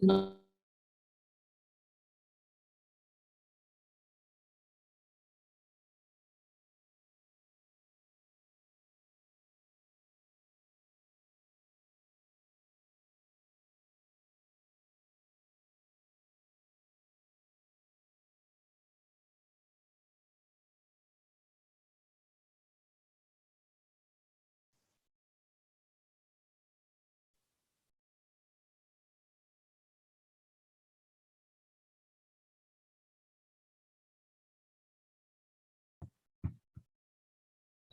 No.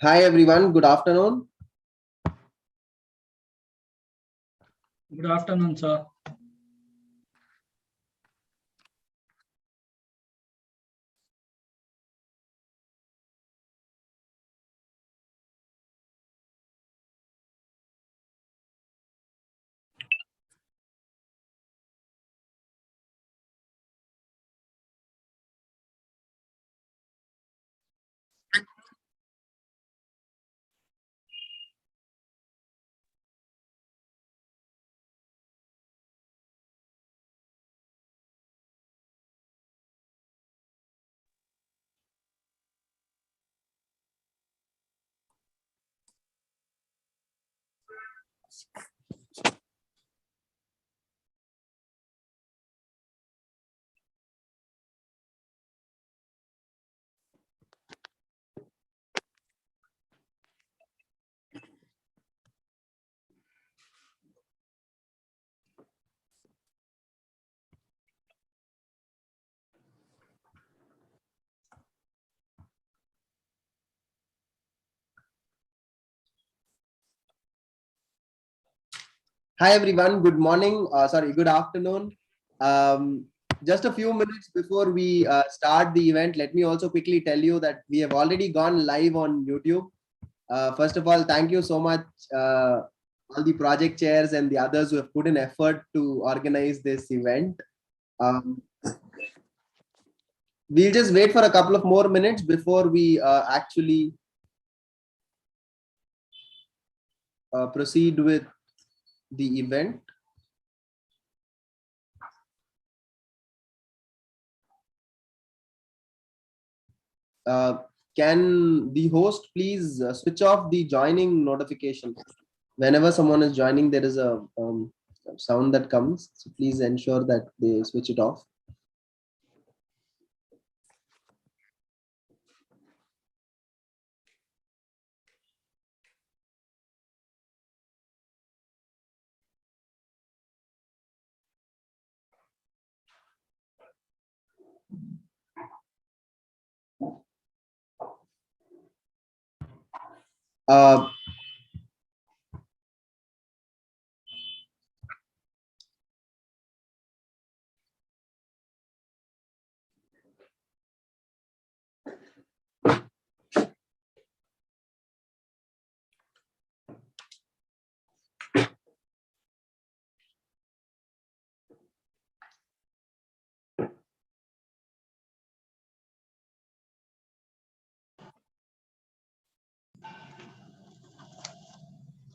Hi everyone, good afternoon. Good afternoon, sir. Hi everyone, good morning. Good afternoon. Just a few minutes before we start the event, let me also quickly tell you that we have already gone live on YouTube. First of all, thank you so much, all the project chairs and the others who have put in effort to organize this event. We'll just wait for a couple of more minutes before we actually proceed with the event. Can the host please switch off the joining notification? Whenever someone is joining, there is a sound that comes. So please ensure that they switch it off. Uh,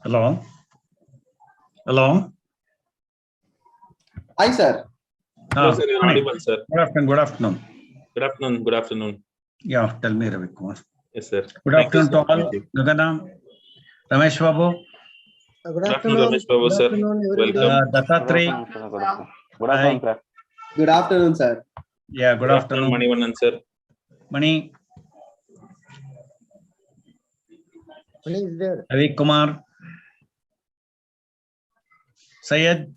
Hello. Hello. Hi, sir. Hello, sir. You're audible, sir. Good afternoon. Good afternoon. Good afternoon. Good afternoon. Yeah, tell me, Ravi Kumar. Yes, sir. Good Thank you, afternoon sir. to all. Thank you. Gagana, Ramesh Babu, Good afternoon, Ramesh Babu, good sir. afternoon, everybody. Welcome. Dattatri. Good afternoon, sir. Good afternoon, sir. Yeah, good afternoon. Manivannan, sir. Mani, Mani is there. Ravi Kumar, Sayed.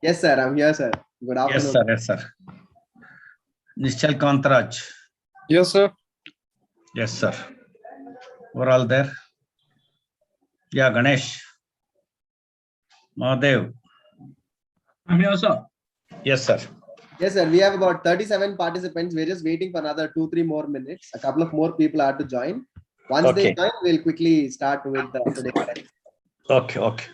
Yes, sir. I'm here, sir. Good Yes, afternoon. sir. Yes, sir. Nishchal Kantaraj. Yes, sir. Yes, sir. We're all there. Yeah, Ganesh. Mahadev. I'm here, sir. Yes, sir. Yes, sir. We have about 37 participants. We're just waiting for another 2-3 more minutes. A couple of more people are to join. Once they Okay. join, we'll quickly start with today's event. Okay, okay.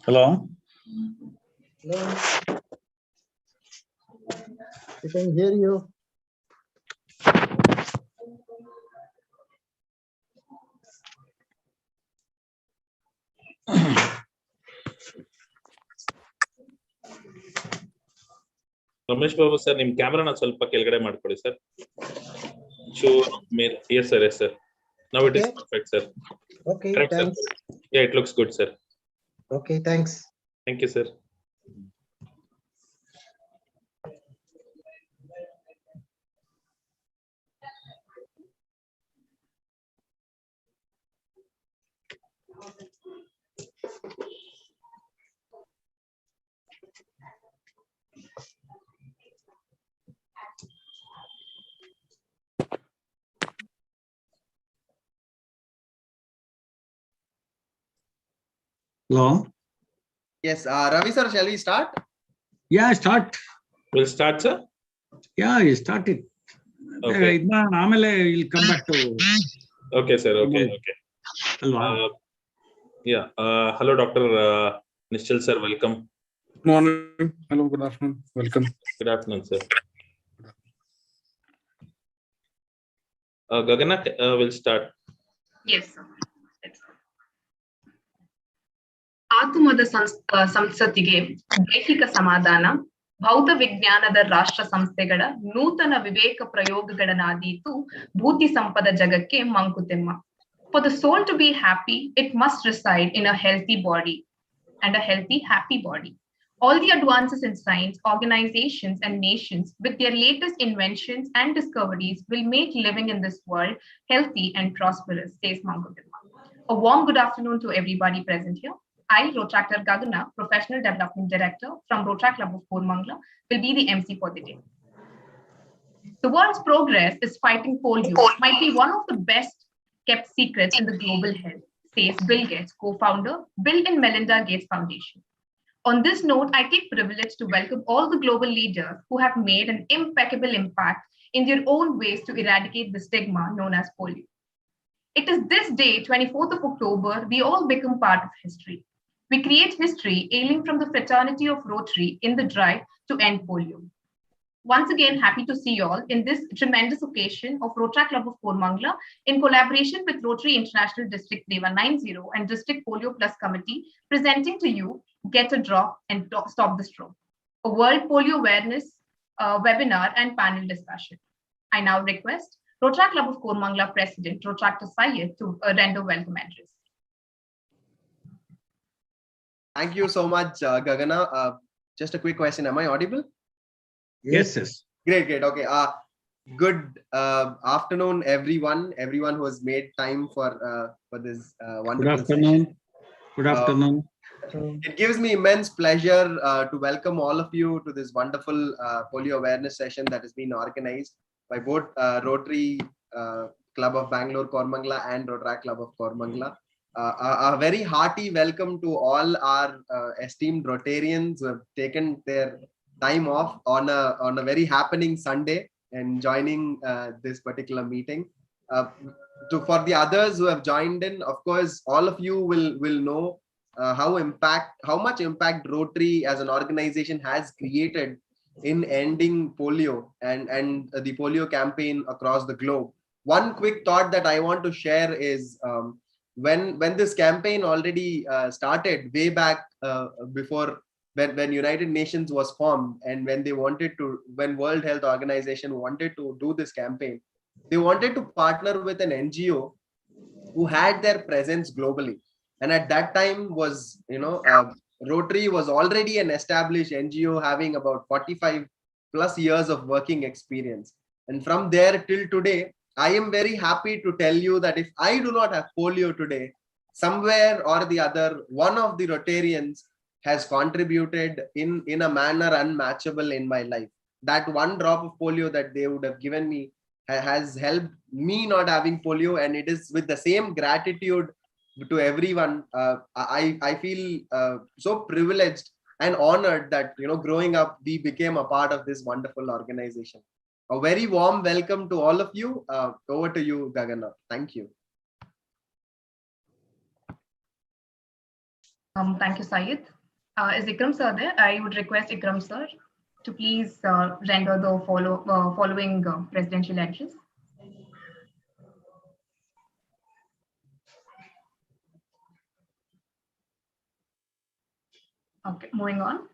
Hello. Hello. We can hear you. Ramesh Babu sir, ನಿಮ್ ಕ್ಯಾಮ್ರಾನ ಸ್ವಲ್ಪ ಕೆಳಗಡೆ ಮಾಡ್ಕೊಳ್ಳಿ sir. Yes sir, yes sir. Now it is Okay. perfect sir. Okay, Correct, thanks. sir. Yeah, it looks good sir. Okay, thanks. Thank you sir. Hello. Yes, Ravi sir, shall we start? Yeah, start. We'll start sir. Yeah, you started. Okay. We'll come back to. Okay sir. Okay. Okay. Yeah. Hello Dr. Nishchal sir. Welcome. Good morning. Hello, good afternoon. Welcome. Good afternoon sir. Gagana will start. Yes, sir. ಆತುಮದ ಸಂಸತ್ತಿಗೆ ದೈಹಿಕ ಸಮಾಧಾನ, ಭೌತ ವಿಜ್ಞಾನದ ರಾಷ್ಟ್ರ ಸಂಸ್ಥೆಗಳ ನೂತನ ವಿವೇಕ ಪ್ರಯೋಗಗಳನ್ನಾದೀತು ಭೂತಿ ಸಂಪದ ಜಗಕ್ಕೆ Mankutimma. For the soul to be happy, it must reside in a healthy body and a healthy, happy body. All the advances in science, organizations, and nations with their latest inventions and discoveries will make living in this world healthy and prosperous, says Mankutimma. A warm good afternoon to everybody present here. I, Rotractor Gagana, Professional Development Director from Rotrac Club of Koramangala, will be the MC for the day. The world's progress is fighting polio might be one of the best kept secrets in the global health, says Bill Gates, co-founder, Bill and Melinda Gates Foundation. On this note, I take privilege to welcome all the global leaders who have made an impeccable impact in their own ways to eradicate the stigma known as polio. It is this day, 24th of October, we all become part of history. We create history ailing from the fraternity of Rotary in the drive to end polio. Once again, happy to see you all in this tremendous occasion of Rotrac Club of Koramangala in collaboration with Rotary International District 3190 and District Polio Plus Committee, presenting to you Get a Drop and Stop the Stroke, a World Polio Awareness webinar and panel discussion. I now request Rotrac Club of Koramangala President Rotractor Syed to render welcome address. Thank you so much, Gagana. Just a quick question. Am I audible? Yes. Great. Okay. Good afternoon, everyone who has made time for this wonderful Good afternoon. session. Good afternoon. It gives me immense pleasure to welcome all of you to this wonderful polio awareness session that has been organized by both Rotary Club of Bangalore Koramangala and Rotrac Club of Koramangala. A very hearty welcome to all our esteemed Rotarians who have taken their time off on a very happening Sunday and joining this particular meeting. For the others who have joined in, of course, all of you will know how much impact Rotary as an organization has created in ending polio and the polio campaign across the globe. One quick thought that I want to share is when this campaign already started way back before when United Nations was formed, and when World Health Organization wanted to do this campaign, they wanted to partner with an NGO who had their presence globally. And at that time was, Rotary was already an established NGO having about 45 plus years of working experience. And from there till today, I am very happy to tell you that if I do not have polio today, somewhere or the other, one of the Rotarians has contributed in a manner unmatchable in my life. That one drop of polio that they would have given me has helped me not having polio, and it is with the same gratitude to everyone. I feel so privileged and honored that growing up we became a part of this wonderful organization. A very warm welcome to all of you. Over to you, Gagana. Thank you. Thank you, Syed. Is Ikram sir there? I would request Ikram sir to please render the following presidential address. Okay, moving on.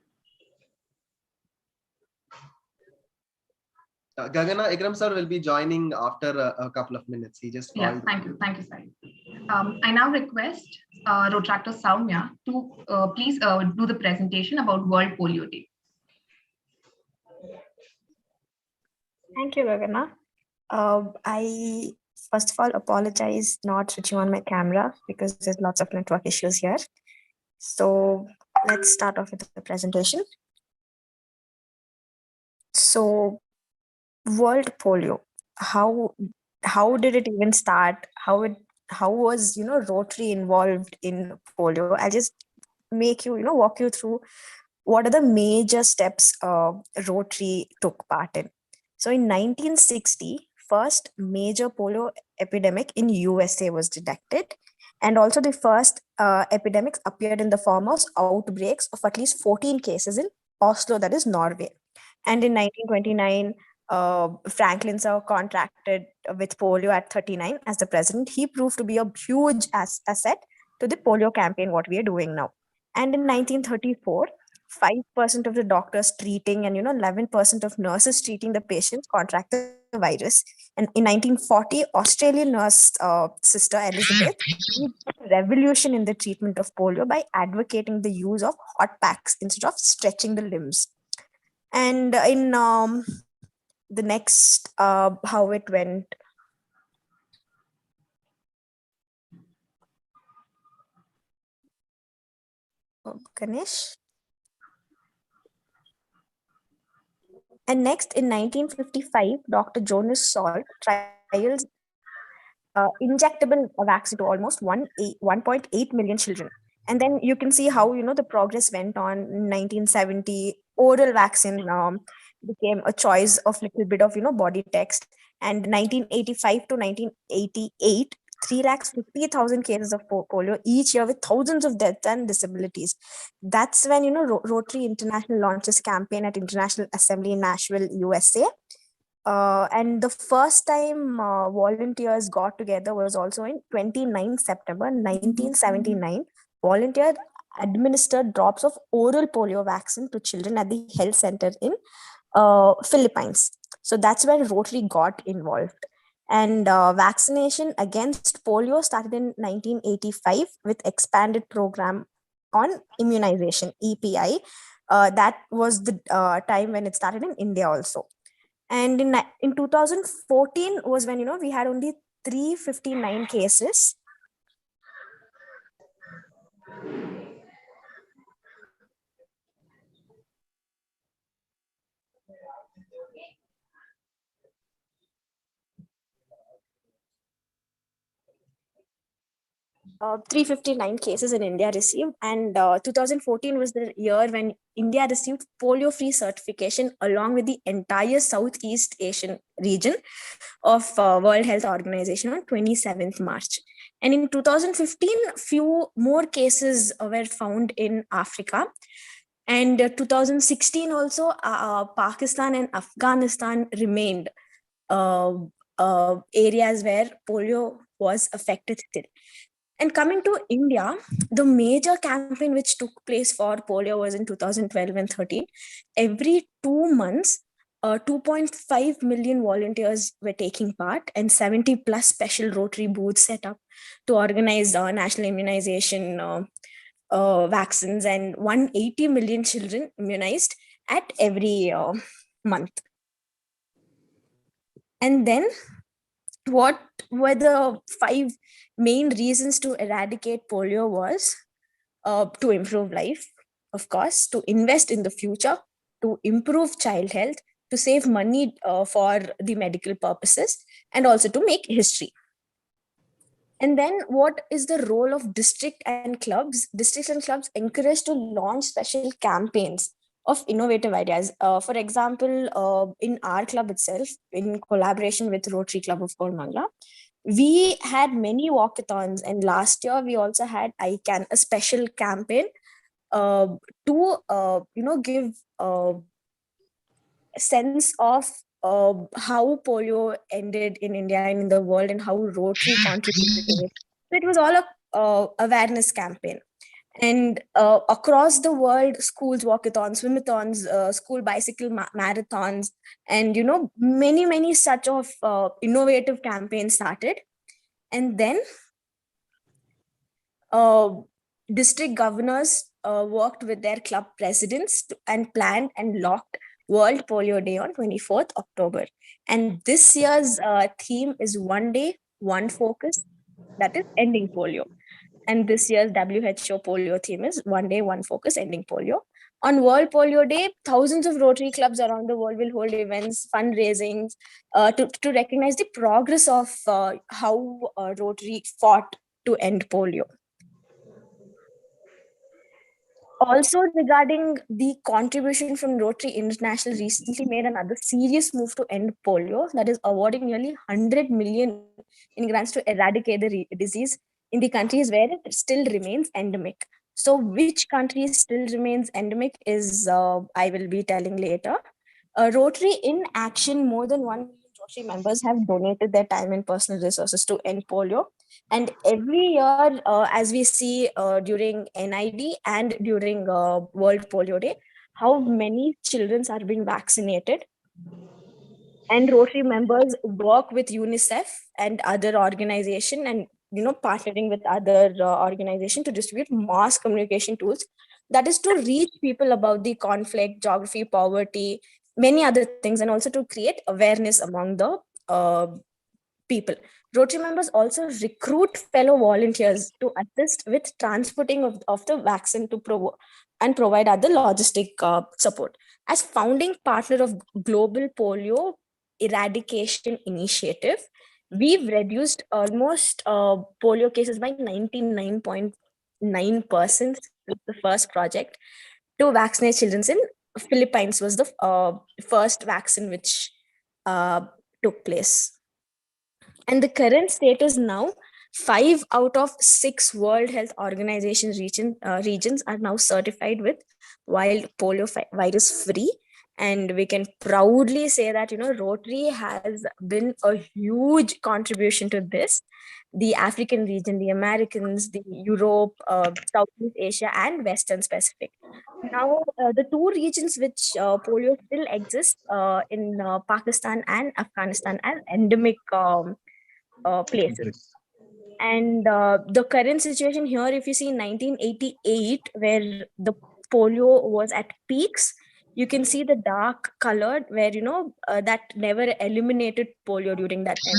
Gagana Ikram sir will be joining after a couple of minutes. He just Yeah, called. thank you, Sai. I now request Rotractor Soumya to please do the presentation about World Polio Day. Thank you, Gagana. I first of all apologize not switching on my camera because there's lots of network issues here. So let's start off with the presentation. So World Polio, how did it even start? How was Rotary involved in polio? I'll just make you walk you through what are the major steps Rotary took part in. So in 1960, first major polio epidemic in USA was detected. And also the first epidemics appeared in the form of outbreaks of at least 14 cases in Oslo, that is Norway. And in 1929, Franklin sir contracted with polio at 39 as the president. He proved to be a huge asset to the polio campaign, what we are doing now. And in 1934, 5% of the doctors treating and 11% of nurses treating the patients contract the virus. And in 1940, Australian nurse sister Elizabeth did a revolution in the treatment of polio by advocating the use of hot packs instead of stretching the limbs. And in the next how it went. Ganesh. And next, in 1955, Dr. Jonas Salk trials injectable vaccine to almost 1.8 million children. And then you can see how the progress went on. In 1970, oral vaccine became a choice of little bit of body text. And 1985 to 1988, 350,000 cases of polio each year with thousands of deaths and disabilities. That's when Rotary International launches campaign at International Assembly in Nashville, USA. And the first time volunteers got together was also in 29 September 1979. Volunteers administered drops of oral polio vaccine to children at the health center in Philippines. So that's where Rotary got involved. And vaccination against polio started in 1985 with expanded program on immunization, EPI. That was the time when it started in India also. And in 2014 was when we had only 359 cases. Uh, 359 cases in India received, and 2014 was the year when India received polio-free certification along with the entire Southeast Asian region of World Health Organization on 27th March. And in 2015, few more cases were found in Africa. And 2016 also, Pakistan and Afghanistan remained areas where polio was affected still. And coming to India, the major campaign which took place for polio was in 2012 and 13. Every 2 months, 2.5 million volunteers were taking part, and 70 plus special Rotary booths set up to organize national immunization vaccines, and 180 million children immunized at every month. And then what were the 5 main reasons to eradicate polio was to improve life, of course, to invest in the future, to improve child health, to save money for the medical purposes, and also to make history. And then what is the role of district and clubs? Districts and clubs encourage to launch special campaigns of innovative ideas. For example, in our club itself, in collaboration with Rotary Club of Koramangala, we had many walkathons, and last year we also had ICANN, a special campaign to give a sense of how polio ended in India and in the world, and how Rotary contributed to it. So it was all a awareness campaign. And across the world, schools walkathons, swimathons, school bicycle marathons, and many such of innovative campaigns started. And then district governors worked with their club presidents and planned and locked World Polio Day on 24th October. And this year's theme is One Day, One Focus, that is ending polio. And this year's WHO polio theme is One Day, One Focus, ending polio. On World Polio Day, thousands of Rotary clubs around the world will hold events, fundraisings to recognize the progress of how Rotary fought to end polio. Also, regarding the contribution from Rotary International, recently made another serious move to end polio, that is awarding nearly 100 million in grants to eradicate the disease in the countries where it still remains endemic. So which countries still remains endemic is I will be telling later. Rotary in action, more than 1 million Rotary members have donated their time and personal resources to end polio. And every year, as we see during NID and during World Polio Day, how many children are being vaccinated. And Rotary members work with UNICEF and other organizations, and partnering with other organizations to distribute mass communication tools, that is to reach people about the conflict, geography, poverty, many other things, and also to create awareness among the people. Rotary members also recruit fellow volunteers to assist with transporting of the vaccine to and provide other logistic support. As founding partner of Global Polio Eradication Initiative, we've reduced almost polio cases by 99.9% with the first project to vaccinate children in Philippines was the first vaccine which took place. And the current status now, 5 out of 6 World Health Organization regions are now certified with wild polio virus free. And we can proudly say that, Rotary has been a huge contribution to this. The African region, the Americans, the Europe, Southeast Asia, and Western Pacific. Now, the 2 regions which polio still exists in Pakistan and Afghanistan as endemic places. And the current situation here, if you see in 1988, where the polio was at peaks, you can see the dark colored where, that never eliminated polio during that time.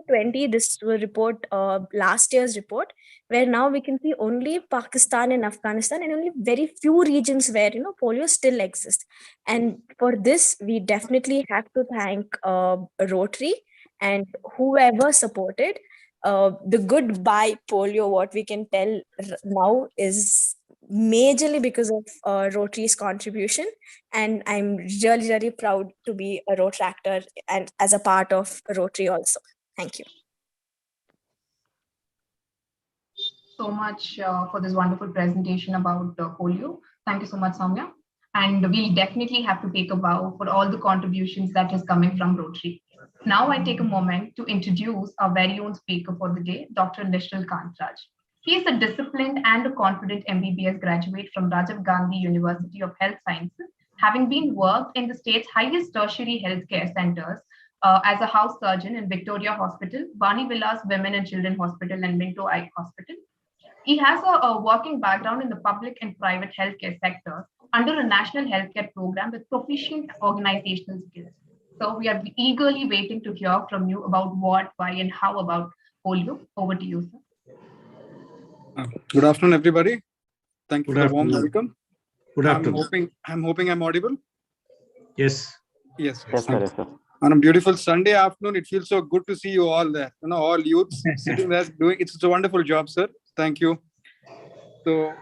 2020, this report, last year's report, where now we can see only Pakistan and Afghanistan and only very few regions where, polio still exists. And for this, we definitely have to thank Rotary and whoever supported. The goodbye polio, what we can tell now is majorly because of Rotary's contribution. And I'm really, really proud to be a Rotractor and as a part of Rotary also. Thank you. So much for this wonderful presentation about polio. Thank you so much, Soumya. And we'll definitely have to take a bow for all the contributions that is coming from Rotary. Now I take a moment to introduce our very own speaker for the day, Dr. Nishchal Kantraj. He is a disciplined and a confident MBBS graduate from Rajiv Gandhi University of Health Sciences, having been worked in the state's highest tertiary healthcare centers as a house surgeon in Victoria Hospital, Bani Vilas Women and Children Hospital, and Minto Eye Hospital. He has a working background in the public and private healthcare sector under a national healthcare program with proficient organizational skills. So we are eagerly waiting to hear from you about what, why, and how about polio. Over to you, sir. Good afternoon, everybody. Thank you Good for the warm afternoon. welcome. Good afternoon. I'm hoping I'm audible. Yes. Yes. Yes, sir. Yes, sir. On a beautiful Sunday afternoon, it feels so good to see you all there. All youths sitting there doing. It's a wonderful job, sir. Thank you. So,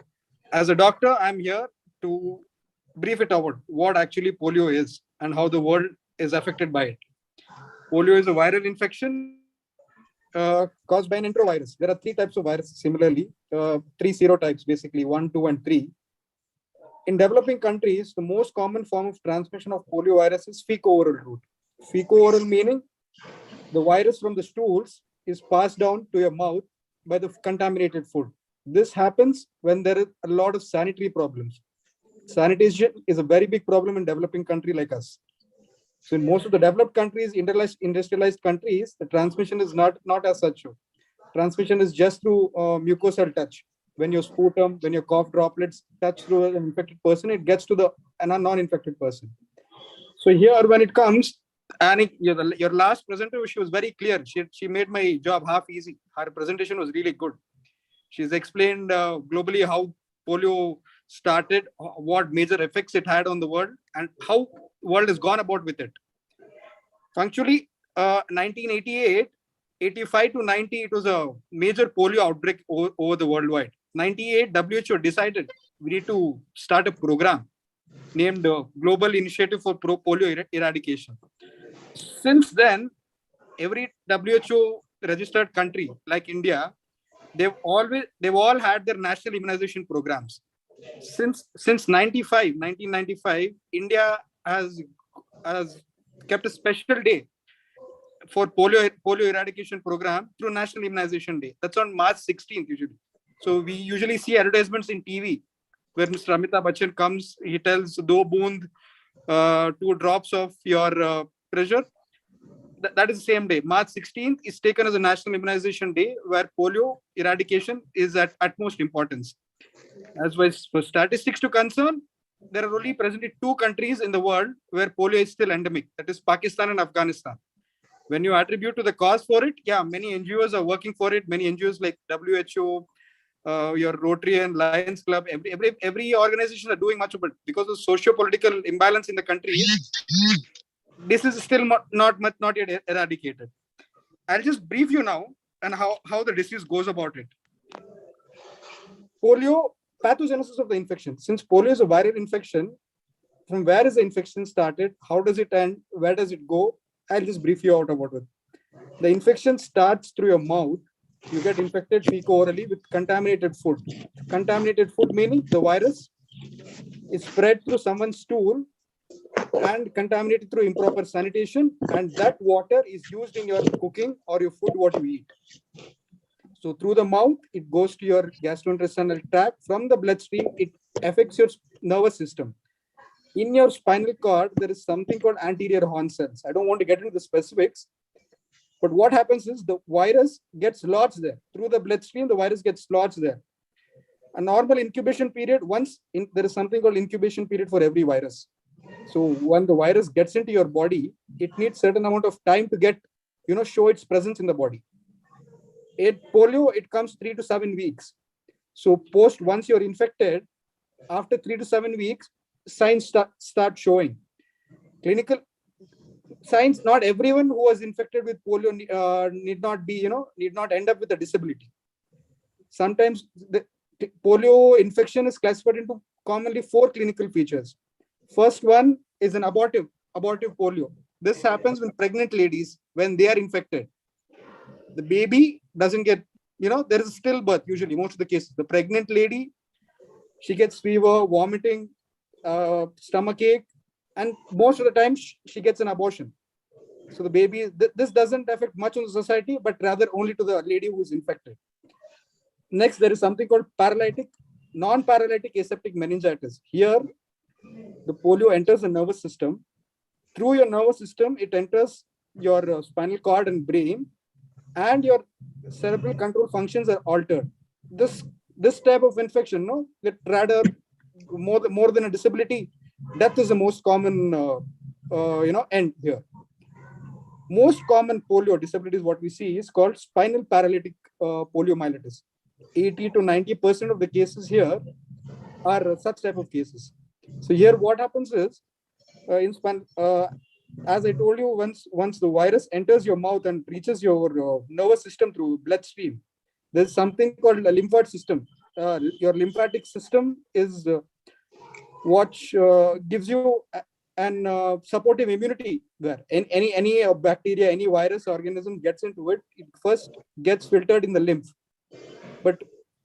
as a doctor, I'm here to brief it out what actually polio is and how the world is affected by it. Polio is a viral infection caused by an enterovirus. There are 3 types of viruses. Similarly, 3 serotypes, basically 1, 2, and 3. In developing countries, the most common form of transmission of polio virus is fecal-oral route. Fecal-oral meaning the virus from the stools is passed down to your mouth by the contaminated food. This happens when there is a lot of sanitary problems. Sanitation is a very big problem in developing country like us. So in most of the developed countries, industrialized countries, the transmission is not as such. Transmission is just through mucosal touch. When your sputum, when your cough droplets touch through an infected person, it gets to a non-infected person. So here, when it comes, and your last presenter, she was very clear. She made my job half easy. Her presentation was really good. She's explained globally how polio started, what major effects it had on the world, and how the world has gone about with it. Punctually, 1988, 85 to 90, it was a major polio outbreak over the worldwide. 98, WHO decided we need to start a program named Global Initiative for Polio Eradication. Since then, every WHO registered country like India, they've all had their national immunization programs. Since 1995, India has kept a special day for polio eradication program through National Immunization Day. That's on March 16th usually. So we usually see advertisements in TV where Mr. Amitabh Bachchan comes, he tells 2 boond, 2 drops of your pressure. That is the same day. March 16th is taken as a National Immunization Day where polio eradication is at utmost importance. As well as for statistics to concern, there are only presently 2 countries in the world where polio is still endemic. That is Pakistan and Afghanistan. When you attribute to the cause for it, yeah, many NGOs are working for it. Many NGOs like WHO, your Rotary and Lions Club, every organization are doing much of it because of socio-political imbalance in the country. This is still not yet eradicated. I'll just brief you now and how the disease goes about it. Polio, pathogenesis of the infection. Since polio is a viral infection, from where is the infection started? How does it end? Where does it go? I'll just brief you out about it. The infection starts through your mouth. You get infected fecal-orally with contaminated food. Contaminated food meaning the virus is spread through someone's stool and contaminated through improper sanitation, and that water is used in your cooking or your food what you eat. So through the mouth, it goes to your gastrointestinal tract. From the bloodstream, it affects your nervous system. In your spinal cord, there is something called anterior horn cells. I don't want to get into the specifics, but what happens is the virus gets lodged there. Through the bloodstream, the virus gets lodged there. A normal incubation period, there is something called incubation period for every virus. So when the virus gets into your body, it needs certain amount of time to get, show its presence in the body. Polio, it comes 3 to 7 weeks. So once you're infected, after 3 to 7 weeks, signs start showing. Clinical signs, not everyone who was infected with polio need not end up with a disability. Sometimes the polio infection is classified into commonly 4 clinical features. First one is an abortive polio. This happens when pregnant ladies, when they are infected, the baby doesn't get, there is a stillbirth usually, most of the cases. The pregnant lady, she gets fever, vomiting, stomach ache, and most of the time she gets an abortion. So the baby, this doesn't affect much on the society, but rather only to the lady who is infected. Next, there is something called paralytic, non-paralytic aseptic meningitis. Here, the polio enters the nervous system. Through your nervous system, it enters your spinal cord and brain, and your cerebral control functions are altered. This type of infection, that rather more than a disability, death is the most common end here. Most common polio disabilities what we see is called spinal paralytic poliomyelitis. 80 to 90% of the cases here are such type of cases. So here what happens is, as I told you, once the virus enters your mouth and reaches your nervous system through bloodstream, there's something called a lymphatic system. Your lymphatic system is what gives you an supportive immunity there. Any bacteria, any virus organism gets into it, it first gets filtered in the lymph. But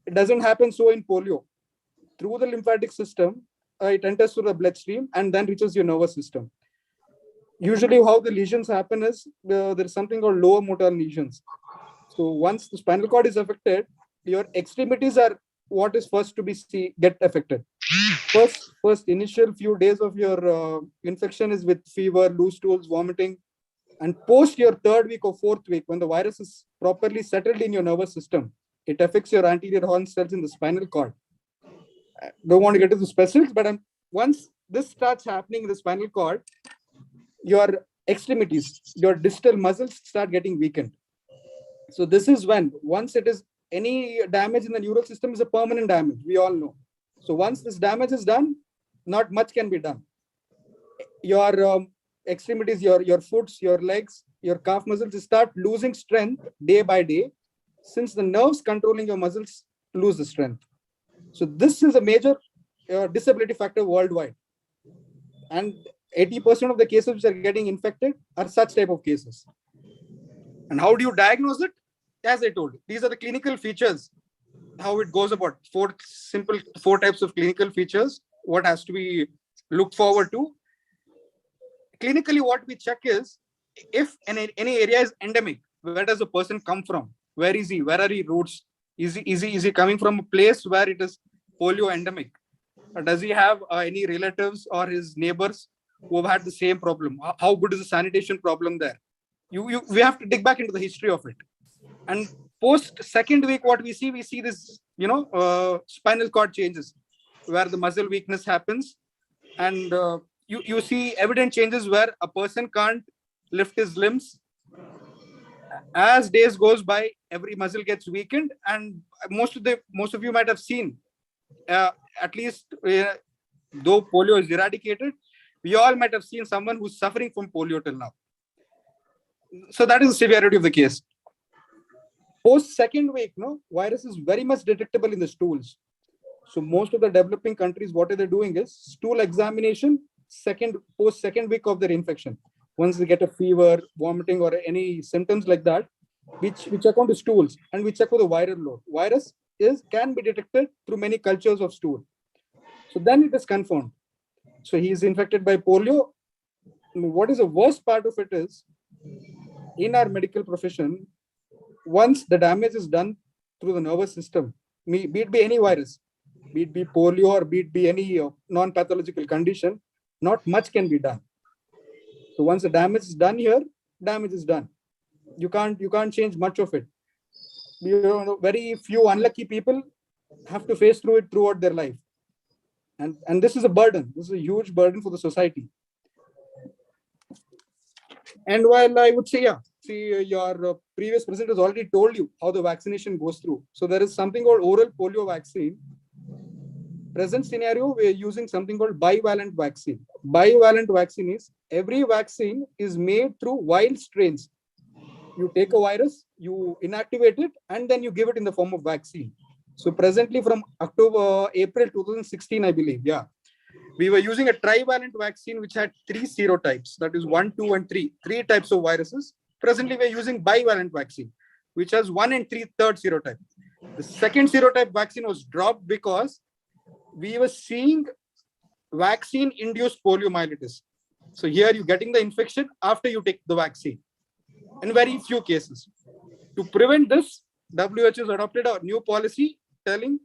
it doesn't happen so in polio. Through the lymphatic system, it enters through the bloodstream and then reaches your nervous system. Usually how the lesions happen is there's something called lower motor lesions. So once the spinal cord is affected, your extremities are what is first to be get affected. First initial few days of your infection is with fever, loose stools, vomiting, and post your third week or fourth week, when the virus is properly settled in your nervous system, it affects your anterior horn cells in the spinal cord. I don't want to get into specifics, but once this starts happening in the spinal cord, your extremities, your distal muscles start getting weakened. So this is when, once it is, any damage in the neural system is a permanent damage, we all know. So once this damage is done, not much can be done. Your extremities, your foots, your legs, your calf muscles start losing strength day by day, since the nerves controlling your muscles lose the strength. So this is a major disability factor worldwide. And 80% of the cases which are getting infected are such type of cases. And how do you diagnose it? As I told you, these are the clinical features, how it goes about. Four types of clinical features, what has to be looked forward to. Clinically, what we check is, if any area is endemic, where does the person come from? Where is he? Where are his roots? Is he coming from a place where it is polio endemic? Or does he have any relatives or his neighbors who have had the same problem? How good is the sanitation problem there? We have to dig back into the history of it. And post second week, what we see this, spinal cord changes, where the muscle weakness happens, and you see evident changes where a person can't lift his limbs. As days goes by, every muscle gets weakened, and most of you might have seen, at least though polio is eradicated, we all might have seen someone who's suffering from polio till now. So that is the severity of the case. Post second week, virus is very much detectable in the stools. So most of the developing countries, what are they doing is stool examination post second week of their infection. Once they get a fever, vomiting, or any symptoms like that, we check on the stools, and we check for the viral load. Virus can be detected through many cultures of stool. So then it is confirmed. So he is infected by polio. What is the worst part of it is, in our medical profession, once the damage is done through the nervous system, be it be any virus, be it be polio, or be it be any non-pathological condition, not much can be done. So once the damage is done here, damage is done. You can't change much of it. Very few unlucky people have to face through it throughout their life. And this is a burden. This is a huge burden for the society. And while I would say, your previous presenter has already told you how the vaccination goes through. So there is something called oral polio vaccine. Present scenario, we are using something called bivalent vaccine. Bivalent vaccine is, every vaccine is made through wild strains. You take a virus, you inactivate it, and then you give it in the form of vaccine. So presently, from April 2016, I believe, we were using a trivalent vaccine which had 3 serotypes, that is 1, 2, and 3 types of viruses. Presently, we're using bivalent vaccine, which has 1 and 3 third serotype. The second serotype vaccine was dropped because we were seeing vaccine-induced poliomyelitis. So here you're getting the infection after you take the vaccine, in very few cases. To prevent this, WHO has adopted a new policy telling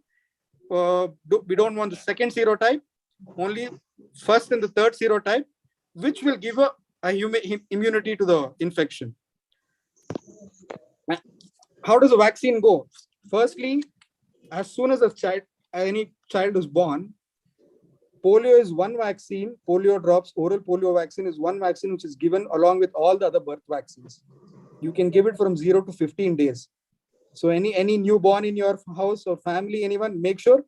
we don't want the second serotype, only first and the third serotype, which will give a immunity to the infection. How does the vaccine go? Firstly, as soon as any child is born, polio is one vaccine. Polio drops, oral polio vaccine is one vaccine which is given along with all the other birth vaccines. You can give it from 0 to 15 days. So any newborn in your house or family, anyone, make sure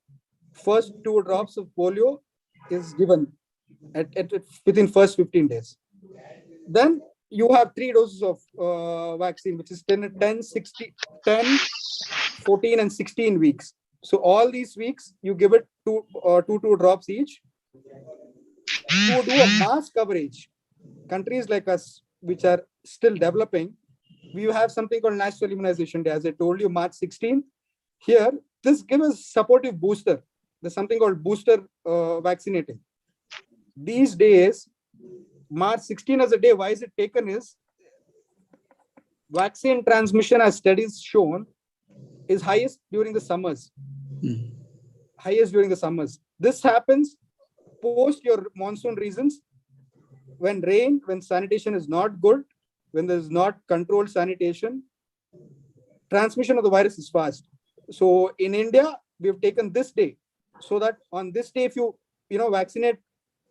first 2 drops of polio is given within first 15 days. Then you have 3 doses of vaccine, which is 10, 14, and 16 weeks. So all these weeks, you give it 2 drops each. To do a mass coverage, countries like us, which are still developing, we have something called National Immunization Day. As I told you, March 16. Here, this gives us supportive booster. There's something called booster vaccinating. These days, March 16 as a day, why is it taken is, vaccine transmission, as studies shown, is highest during the summers. highest during the summers. This happens post your monsoon reasons, when rain, when sanitation is not good, when there is not controlled sanitation, transmission of the virus is fast. So in India, we have taken this day, so that on this day, if you vaccinate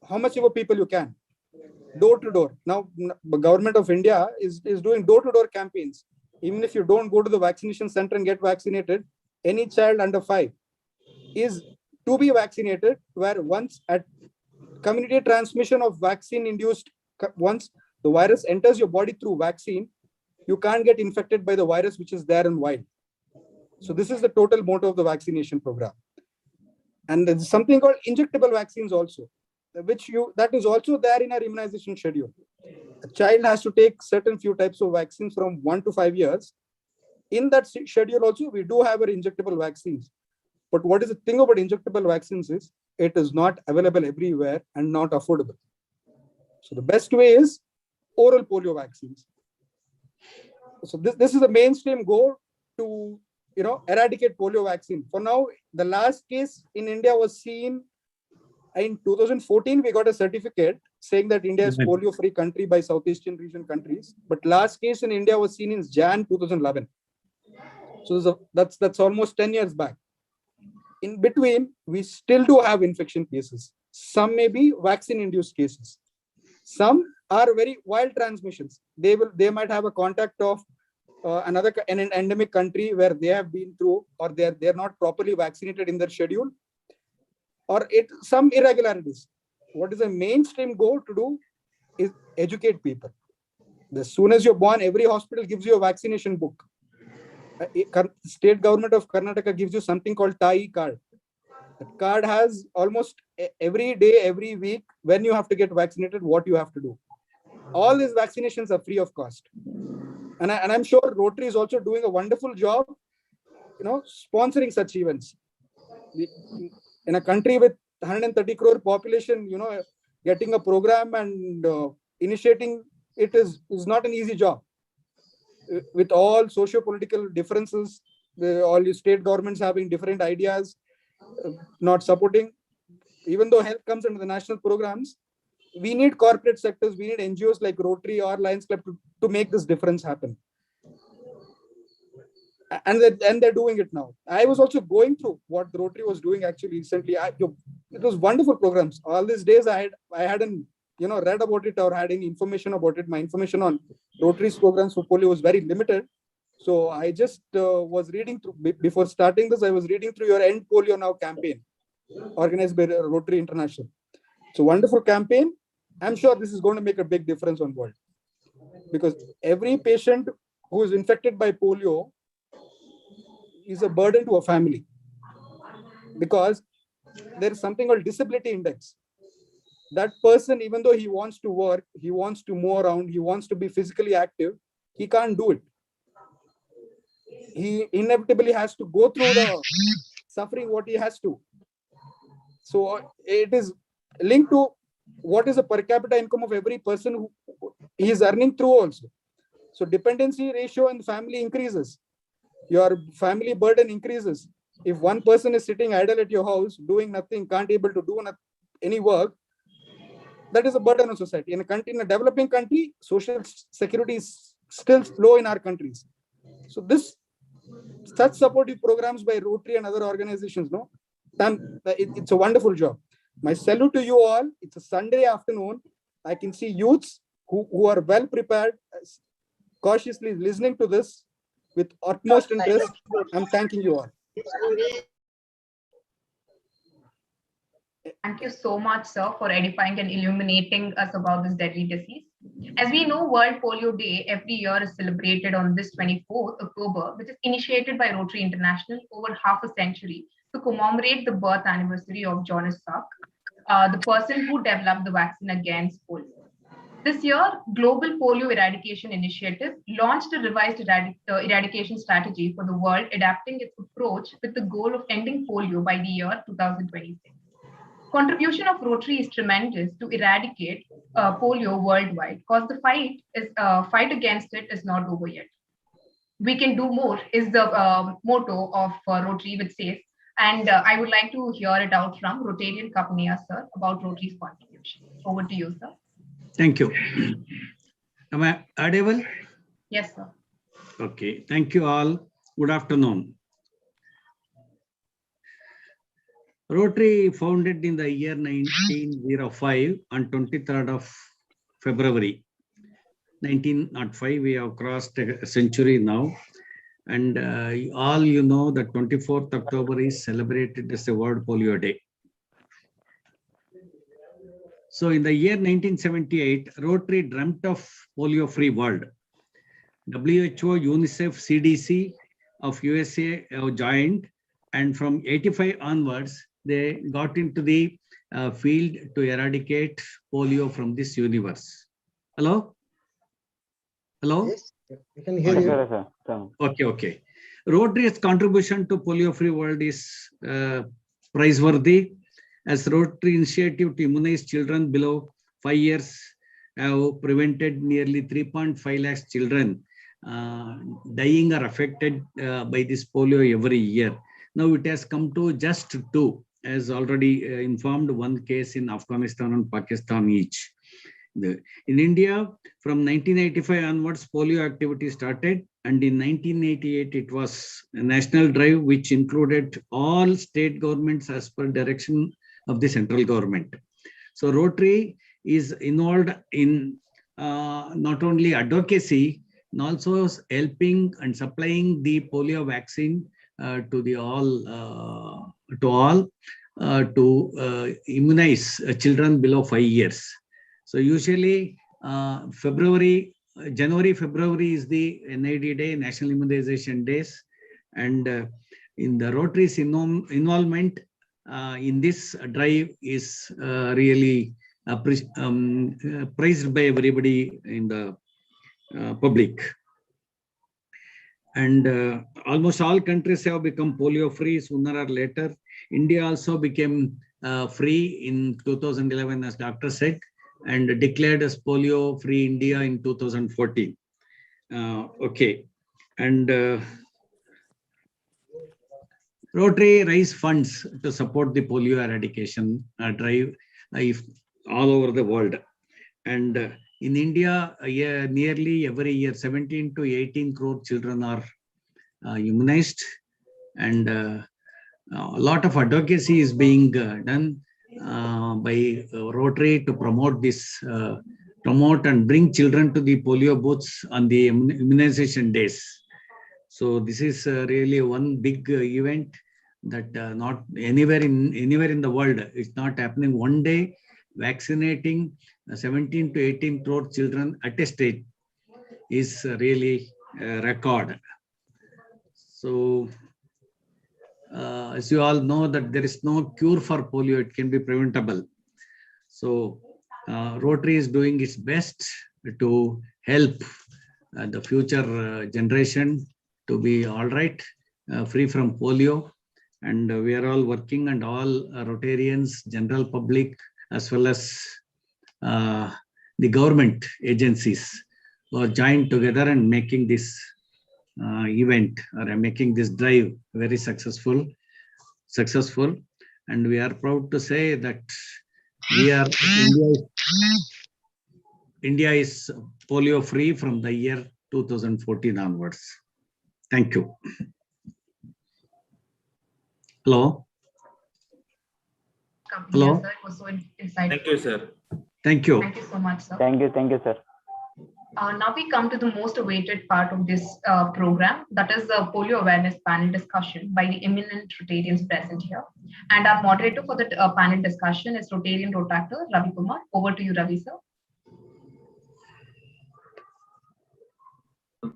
how much of a people you can, door to door. Now, the government of India is doing door to door campaigns. Even if you don't go to the vaccination center and get vaccinated, any child under 5 is to be vaccinated, where once at community transmission of vaccine induced, once the virus enters your body through vaccine, you can't get infected by the virus which is there in wild. So this is the total motto of the vaccination program. And there's something called injectable vaccines also, that is also there in our immunization schedule. A child has to take certain few types of vaccines from 1 to 5 years. In that schedule also, we do have our injectable vaccines. But what is the thing about injectable vaccines is it is not available everywhere and not affordable. So the best way is oral polio vaccines. So this is the mainstream goal to eradicate polio vaccine. For now, the last case in India was seen in 2014. We got a certificate saying that India is polio-free country by South Asian region countries. But last case in India was seen in Jan 2011. So that's almost 10 years back. In between, we still do have infection cases. Some may be vaccine-induced cases. Some are very wild transmissions. They might have a contact of an endemic country where they have been through, or they're not properly vaccinated in their schedule, or some irregularities. What is the mainstream goal to do is educate people. As soon as you're born, every hospital gives you a vaccination book. State government of Karnataka gives you something called TAI card. That card has almost every day, every week, when you have to get vaccinated, what you have to do. All these vaccinations are free of cost. And I'm sure Rotary is also doing a wonderful job, sponsoring such events. In a country with 130 crore population, getting a program and initiating it is not an easy job. With all socio-political differences, all the state governments having different ideas, not supporting, even though health comes under the national programs, we need corporate sectors, we need NGOs like Rotary or Lions Club to make this difference happen. And they're doing it now. I was also going through what Rotary was doing actually recently. It was wonderful programs. All these days I hadn't read about it or had any information about it. My information on Rotary's programs for polio was very limited. So I just was reading through, before starting this, I was reading through your End Polio Now campaign organized by Rotary International. It's a wonderful campaign. I'm sure this is going to make a big difference on world, because every patient who is infected by polio is a burden to a family, because there is something called disability index. That person, even though he wants to work, he wants to move around, he wants to be physically active, he can't do it. He inevitably has to go through the suffering what he has to. So it is linked to what is the per capita income of every person who he is earning through also. So dependency ratio in the family increases. Your family burden increases. If one person is sitting idle at your house, doing nothing, can't able to do any work, that is a burden on society. In a developing country, social security is still low in our countries. So such supportive programs by Rotary and other organizations, it's a wonderful job. My salute to you all. It's a Sunday afternoon. I can see youths who are well prepared, cautiously listening to this with utmost interest. I'm thanking you all. Thank you so much, sir, for edifying and illuminating us about this deadly disease. As we know, World Polio Day every year is celebrated on this 24th October, which is initiated by Rotary International over half a century to commemorate the birth anniversary of Jonas Salk, the person who developed the vaccine against polio. This year, Global Polio Eradication Initiative launched a revised eradication strategy for the world, adapting its approach with the goal of ending polio by the year 2026. Contribution of Rotary is tremendous to eradicate polio worldwide, because the fight against it is not over yet. We can do more is the motto of Rotary, which says, And I would like to hear it out from Rotarian Kapnia, sir, about Rotary's contribution. Over to you, sir. Thank you. Am I audible? Yes, sir. Okay. Thank you all. Good afternoon. Rotary founded in the year 1905 on 23rd of February 1905. We have crossed a century now. And all you know that 24th October is celebrated as the World Polio Day. So in the year 1978, Rotary dreamt of polio-free world. WHO, UNICEF, CDC of USA have joined, and from 85 onwards, they got into the field to eradicate polio from this universe. Hello? Hello? Yes, we can hear Yes, you. sir, sir. Okay. Rotary's contribution to polio-free world is praiseworthy, as Rotary initiative to immunize children below 5 years have prevented nearly 3.5 lakhs children dying or affected by this polio every year. Now it has come to just 2, as already informed, 1 case in Afghanistan and Pakistan each. In India, from 1985 onwards, polio activity started, and in 1988, it was a national drive which included all state governments as per direction of the central government. So Rotary is involved in not only advocacy, and also helping and supplying the polio vaccine to immunize children below 5 years. So usually January, February is the NID day, National Immunization Days. And in the Rotary's involvement in this drive is really praised by everybody in the public. And almost all countries have become polio free sooner or later. India also became free in 2011, as Dr. said, and declared as polio free India in 2014. Okay. And Rotary raised funds to support the polio eradication drive all over the world. And in India, nearly every year, 17 to 18 crore children are immunized, and a lot of advocacy is being done by Rotary to promote and bring children to the polio booths on the immunization days. So this is really one big event that not anywhere in the world, it's not happening. One day vaccinating 17 to 18 crore children at a stage is really a record. So as you all know that there is no cure for polio, it can be preventable. So Rotary is doing its best to help the future generation to be all right, free from polio. And we are all working, and all Rotarians, general public, as well as the government agencies are joined together and making this event or making this drive very successful. And we are proud to say that India is polio free from the year 2014 onwards. Thank you. Hello. Hello. Sir, it was so insightful. Thank you, sir. Thank you. Thank you so much, sir. Thank you, sir. Now we come to the most awaited part of this program, that is the polio awareness panel discussion by the eminent Rotarians present here. And our moderator for the panel discussion is Rotarian Rotator Ravi Kumar. Over to you, Ravi, sir.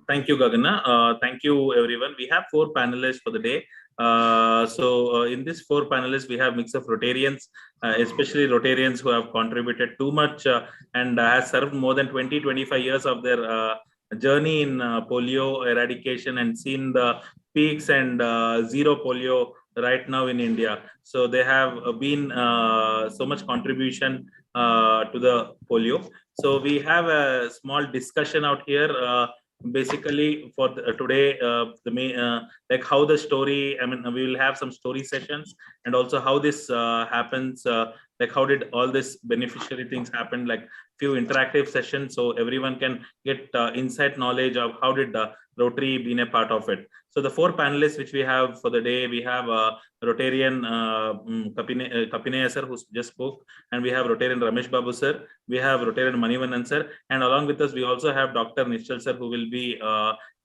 Thank you, Gagana. Thank you, everyone. We have 4 panelists for the day. In this 4 panelists, we have mix of Rotarians, especially Rotarians who have contributed too much and has served more than 20-25 years of their journey in polio eradication and seen the peaks and zero polio right now in India. So they have been so much contribution to the polio. So we have a small discussion out here basically for today, the main like how the story. I mean, we will have some story sessions, and also how this happens. Like how did all this beneficiary things happen? Like few interactive sessions, so everyone can get insight knowledge of how did Rotary been a part of it. So the four panelists which we have for the day, we have Rotarian Kapinaya sir, who just spoke, and we have Rotarian Ramesh Babu sir, we have Rotarian Manivannan sir, and along with us we also have Dr. Nishchal sir, who will be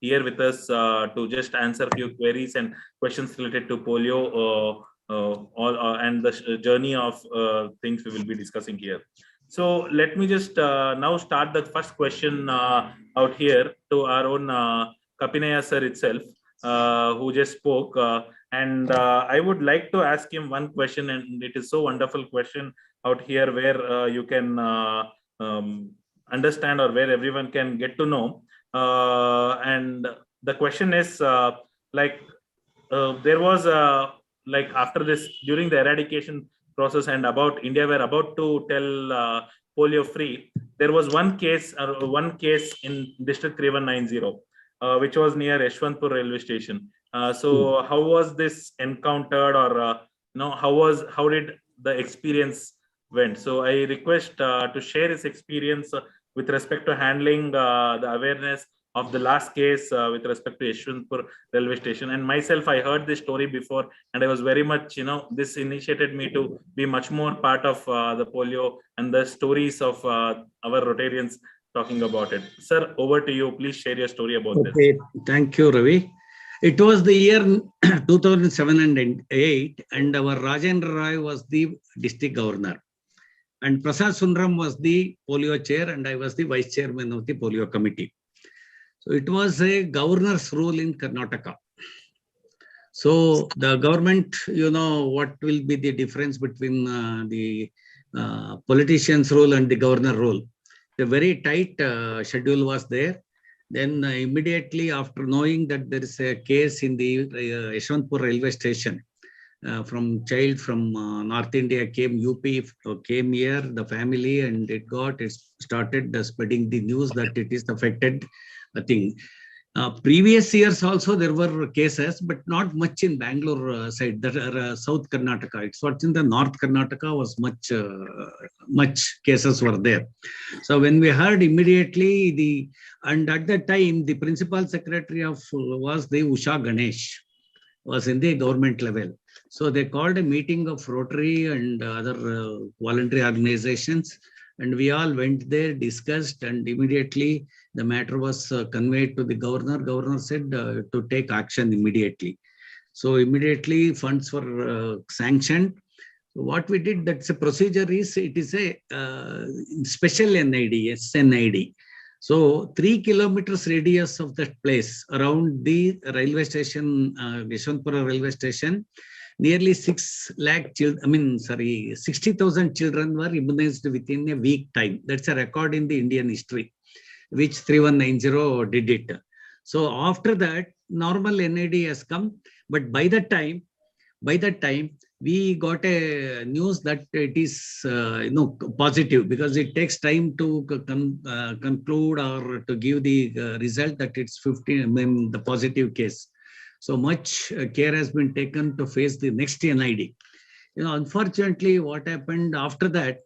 here with us to just answer few queries and questions related to polio and the journey of things we will be discussing here. So let me just now start the first question out here to our own Kapinaya sir itself, who just spoke. And I would like to ask him one question, and it is so wonderful question out here where you can understand, or where everyone can get to know. And the question is like there was like after this, during the eradication process and about India were about to tell polio free, there was one case in District 3190, which was near Yeshwantpur railway station. So how was this encountered, or how did the experience went? So I request to share his experience with respect to handling the awareness of the last case with respect to Yeshwantpur railway station. And myself, I heard this story before, and I was very much, this initiated me to be much more part of the polio and the stories of our Rotarians talking about it. Sir, over to you. Please share your story about this. Okay, thank you, Ravi. It was the year 2007 and 8, and our Rajendra Roy was the district governor. And Prasad Sundaram was the polio chair, and I was the vice chairman of the polio committee. So it was a governor's rule in Karnataka. So the government, what will be the difference between the politician's rule and the governor rule? The very tight schedule was there. Then immediately after knowing that there is a case in the Yeshwantpur railway station, from child from North India came here, the family, and it started spreading the news that it is affected thing. Previous years also there were cases, but not much in Bangalore side, that are South Karnataka. It's what in the North Karnataka was much cases were there. So when we heard immediately and at that time the principal secretary was the Usha Ganesh, was in the government level. So they called a meeting of Rotary and other voluntary organizations, and we all went there, discussed, and immediately the matter was conveyed to the governor. Governor said to take action immediately. So immediately funds were sanctioned. So what we did, that's a procedure is, it is a special NID, SNID. So 3 kilometers radius of that place around the railway station, Yeshwantpura railway station, nearly 60,000 children were immunized within a week time. That's a record in the Indian history, which 3190 did it. So after that, normal NID has come, but by that time, we got a news that it is positive, because it takes time to conclude or to give the result that it's 15, the positive case. So much care has been taken to face the next NID. Unfortunately, what happened after that,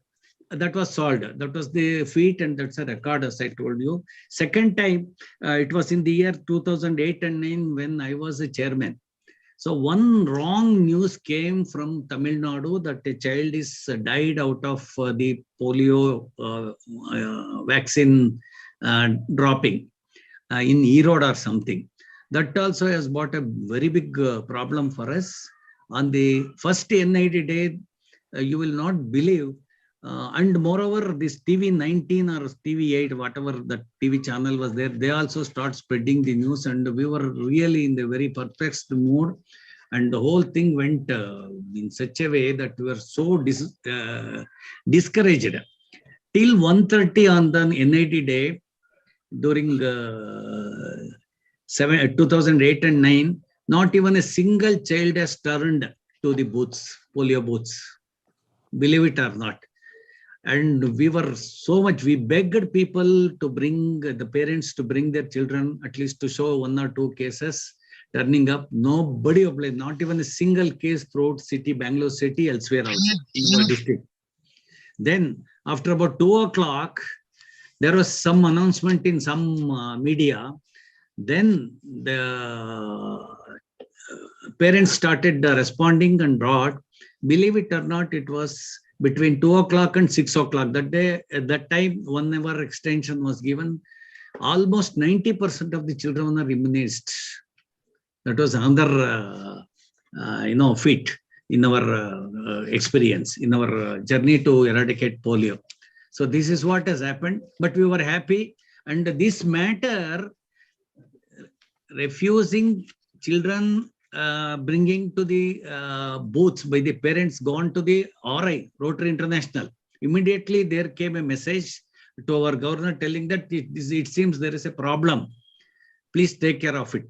that was solved. That was the feat, and that's a record, as I told you. Second time, it was in the year 2008 and 9 when I was a chairman. So one wrong news came from Tamil Nadu that a child is died out of the polio vaccine dropping in Erode or something. That also has brought a very big problem for us. On the first NID day, you will not believe. And moreover, this TV19 or TV8, whatever the TV channel was there, they also start spreading the news, and we were really in the very perplexed mood. And the whole thing went in such a way that we were so discouraged. Till 1:30 on the NID day, during 2008 and 9, not even a single child has turned to the booths, polio booths, believe it or not. And we were so much, we begged people to bring, the parents to bring their children, at least to show 1 or 2 cases turning up. Nobody applied, not even a single case throughout city, Bangalore city, elsewhere also in our district. Then after about 2 o'clock, there was some announcement in some media. Then the parents started responding and brought, believe it or not, it was between 2 o'clock and 6 o'clock. That day, at that time, 1 hour extension was given. Almost 90% of the children are immunized. That was another, feat in our experience, in our journey to eradicate polio. So this is what has happened, but we were happy. And this matter, refusing children bringing to the booths by the parents gone to the RI, Rotary International. Immediately there came a message to our governor telling that it seems there is a problem. Please take care of it.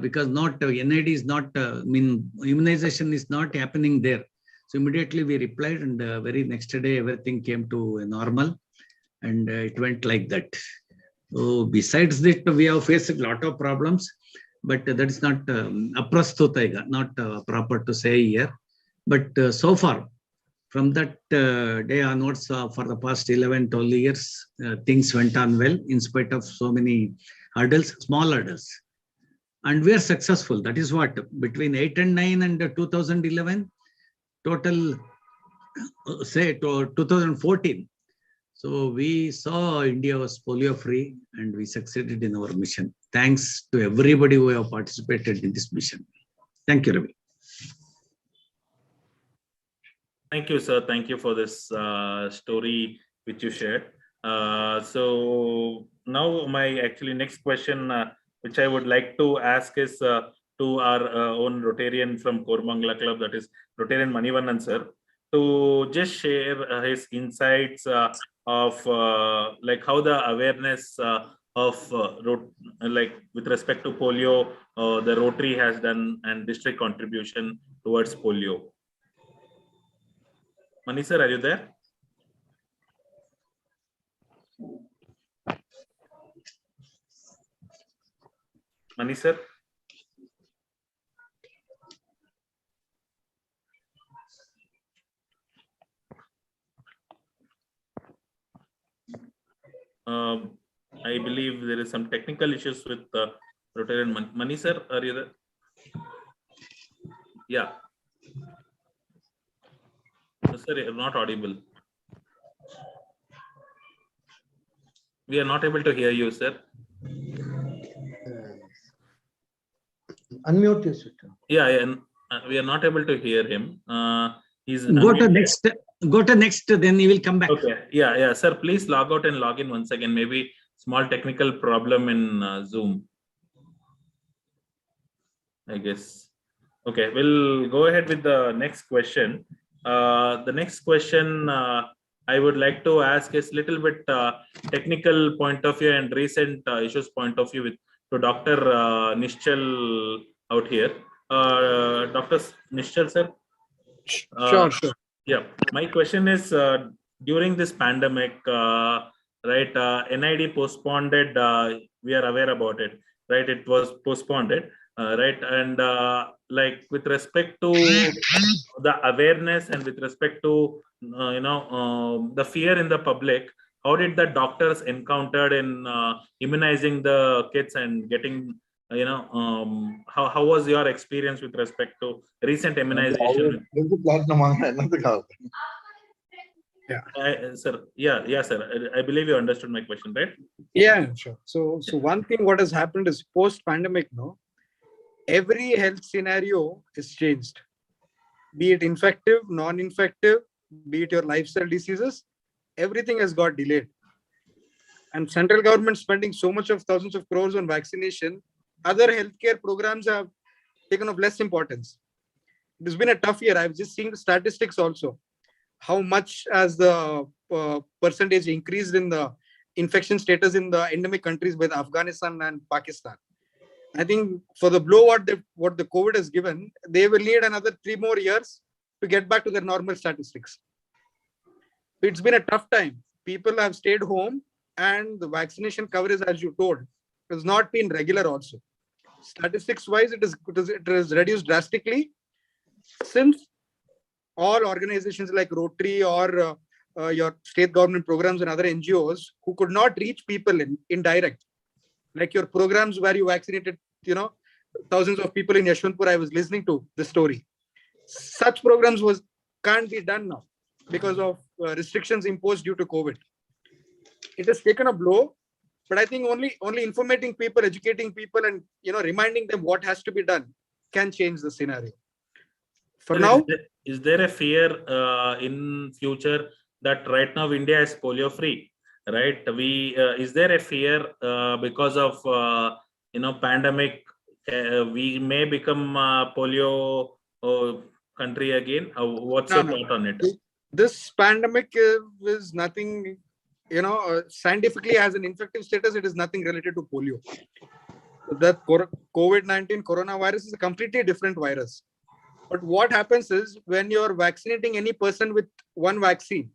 Because NID is not, immunization is not happening there. So immediately we replied, and very next day everything came to a normal, and it went like that. So besides that, we have faced a lot of problems, but that is not not proper to say here. But so far, from that day onwards, for the past 11, 12 years, things went on well in spite of so many hurdles, small hurdles. And we are successful. That is what, between 8 and 9 and 2011, total, say, to 2014. So we saw India was polio free, and we succeeded in our mission. Thanks to everybody who have participated in this mission. Thank you, Ravi. Thank you, sir. Thank you for this story which you shared. So now my actually next question, which I would like to ask is to our own Rotarian from Kormangala Club, that is Rotarian Manivannan sir, to just share his insights of like how the awareness of like with respect to polio, the Rotary has done and district contribution towards polio. Mani sir, are you there? Mani sir? I believe there is some technical issues with Rotarian Mani sir, are you there? Yeah. Sir, you're not audible. We are not able to hear you, sir. Unmute yourself. Yeah, and we are not able to hear him. He's go to next, then he will come back. Okay, yeah, sir, please log out and log in once again. Maybe small technical problem in Zoom, I guess. Okay, we'll go ahead with the next question. The next question I would like to ask is little bit technical point of view and recent issues point of view with to Dr. Nishchal out here. Dr. Nishchal, sir. Sure. Yeah, my question is during this pandemic, right? NID postponed. We are aware about it, right? It was postponed, right? And like with respect to the awareness and with respect to the fear in the public, how did the doctors encountered in immunizing the kids and getting how was your experience with respect to recent immunization? Sir, sir, I believe you understood my question, right? Yeah, sure. So one thing what has happened is post-pandemic, every health scenario is changed. Be it infective, non-infective, be it your lifestyle diseases, everything has got delayed. And central government spending so much of thousands of crores on vaccination, other healthcare programs have taken of less importance. It has been a tough year. I've just seen the statistics also. How much has the percentage increased in the infection status in the endemic countries with Afghanistan and Pakistan. I think for the blow what the COVID has given, they will need another 3 more years to get back to their normal statistics. it's been a tough time. People have stayed home, and the vaccination coverage, as you told, has not been regular also. Statistics wise, it is reduced drastically, since all organizations like Rotary or your state government programs and other NGOs who could not reach people in direct, like your programs where you vaccinated, thousands of people in Yashwantpur. I was listening to the story. Such programs can't be done now because of restrictions imposed due to COVID. It has taken a blow, but I think only informating people, educating people, and reminding them what has to be done can change the scenario. For now, is there a fear in future that right now India is polio free, right? Is there a fear because of pandemic we may become polio country again? What's your thought on it? This pandemic is nothing, scientifically as an infective status, it is nothing related to polio. The COVID-19 coronavirus is a completely different virus. But what happens is, when you're vaccinating any person with one vaccine,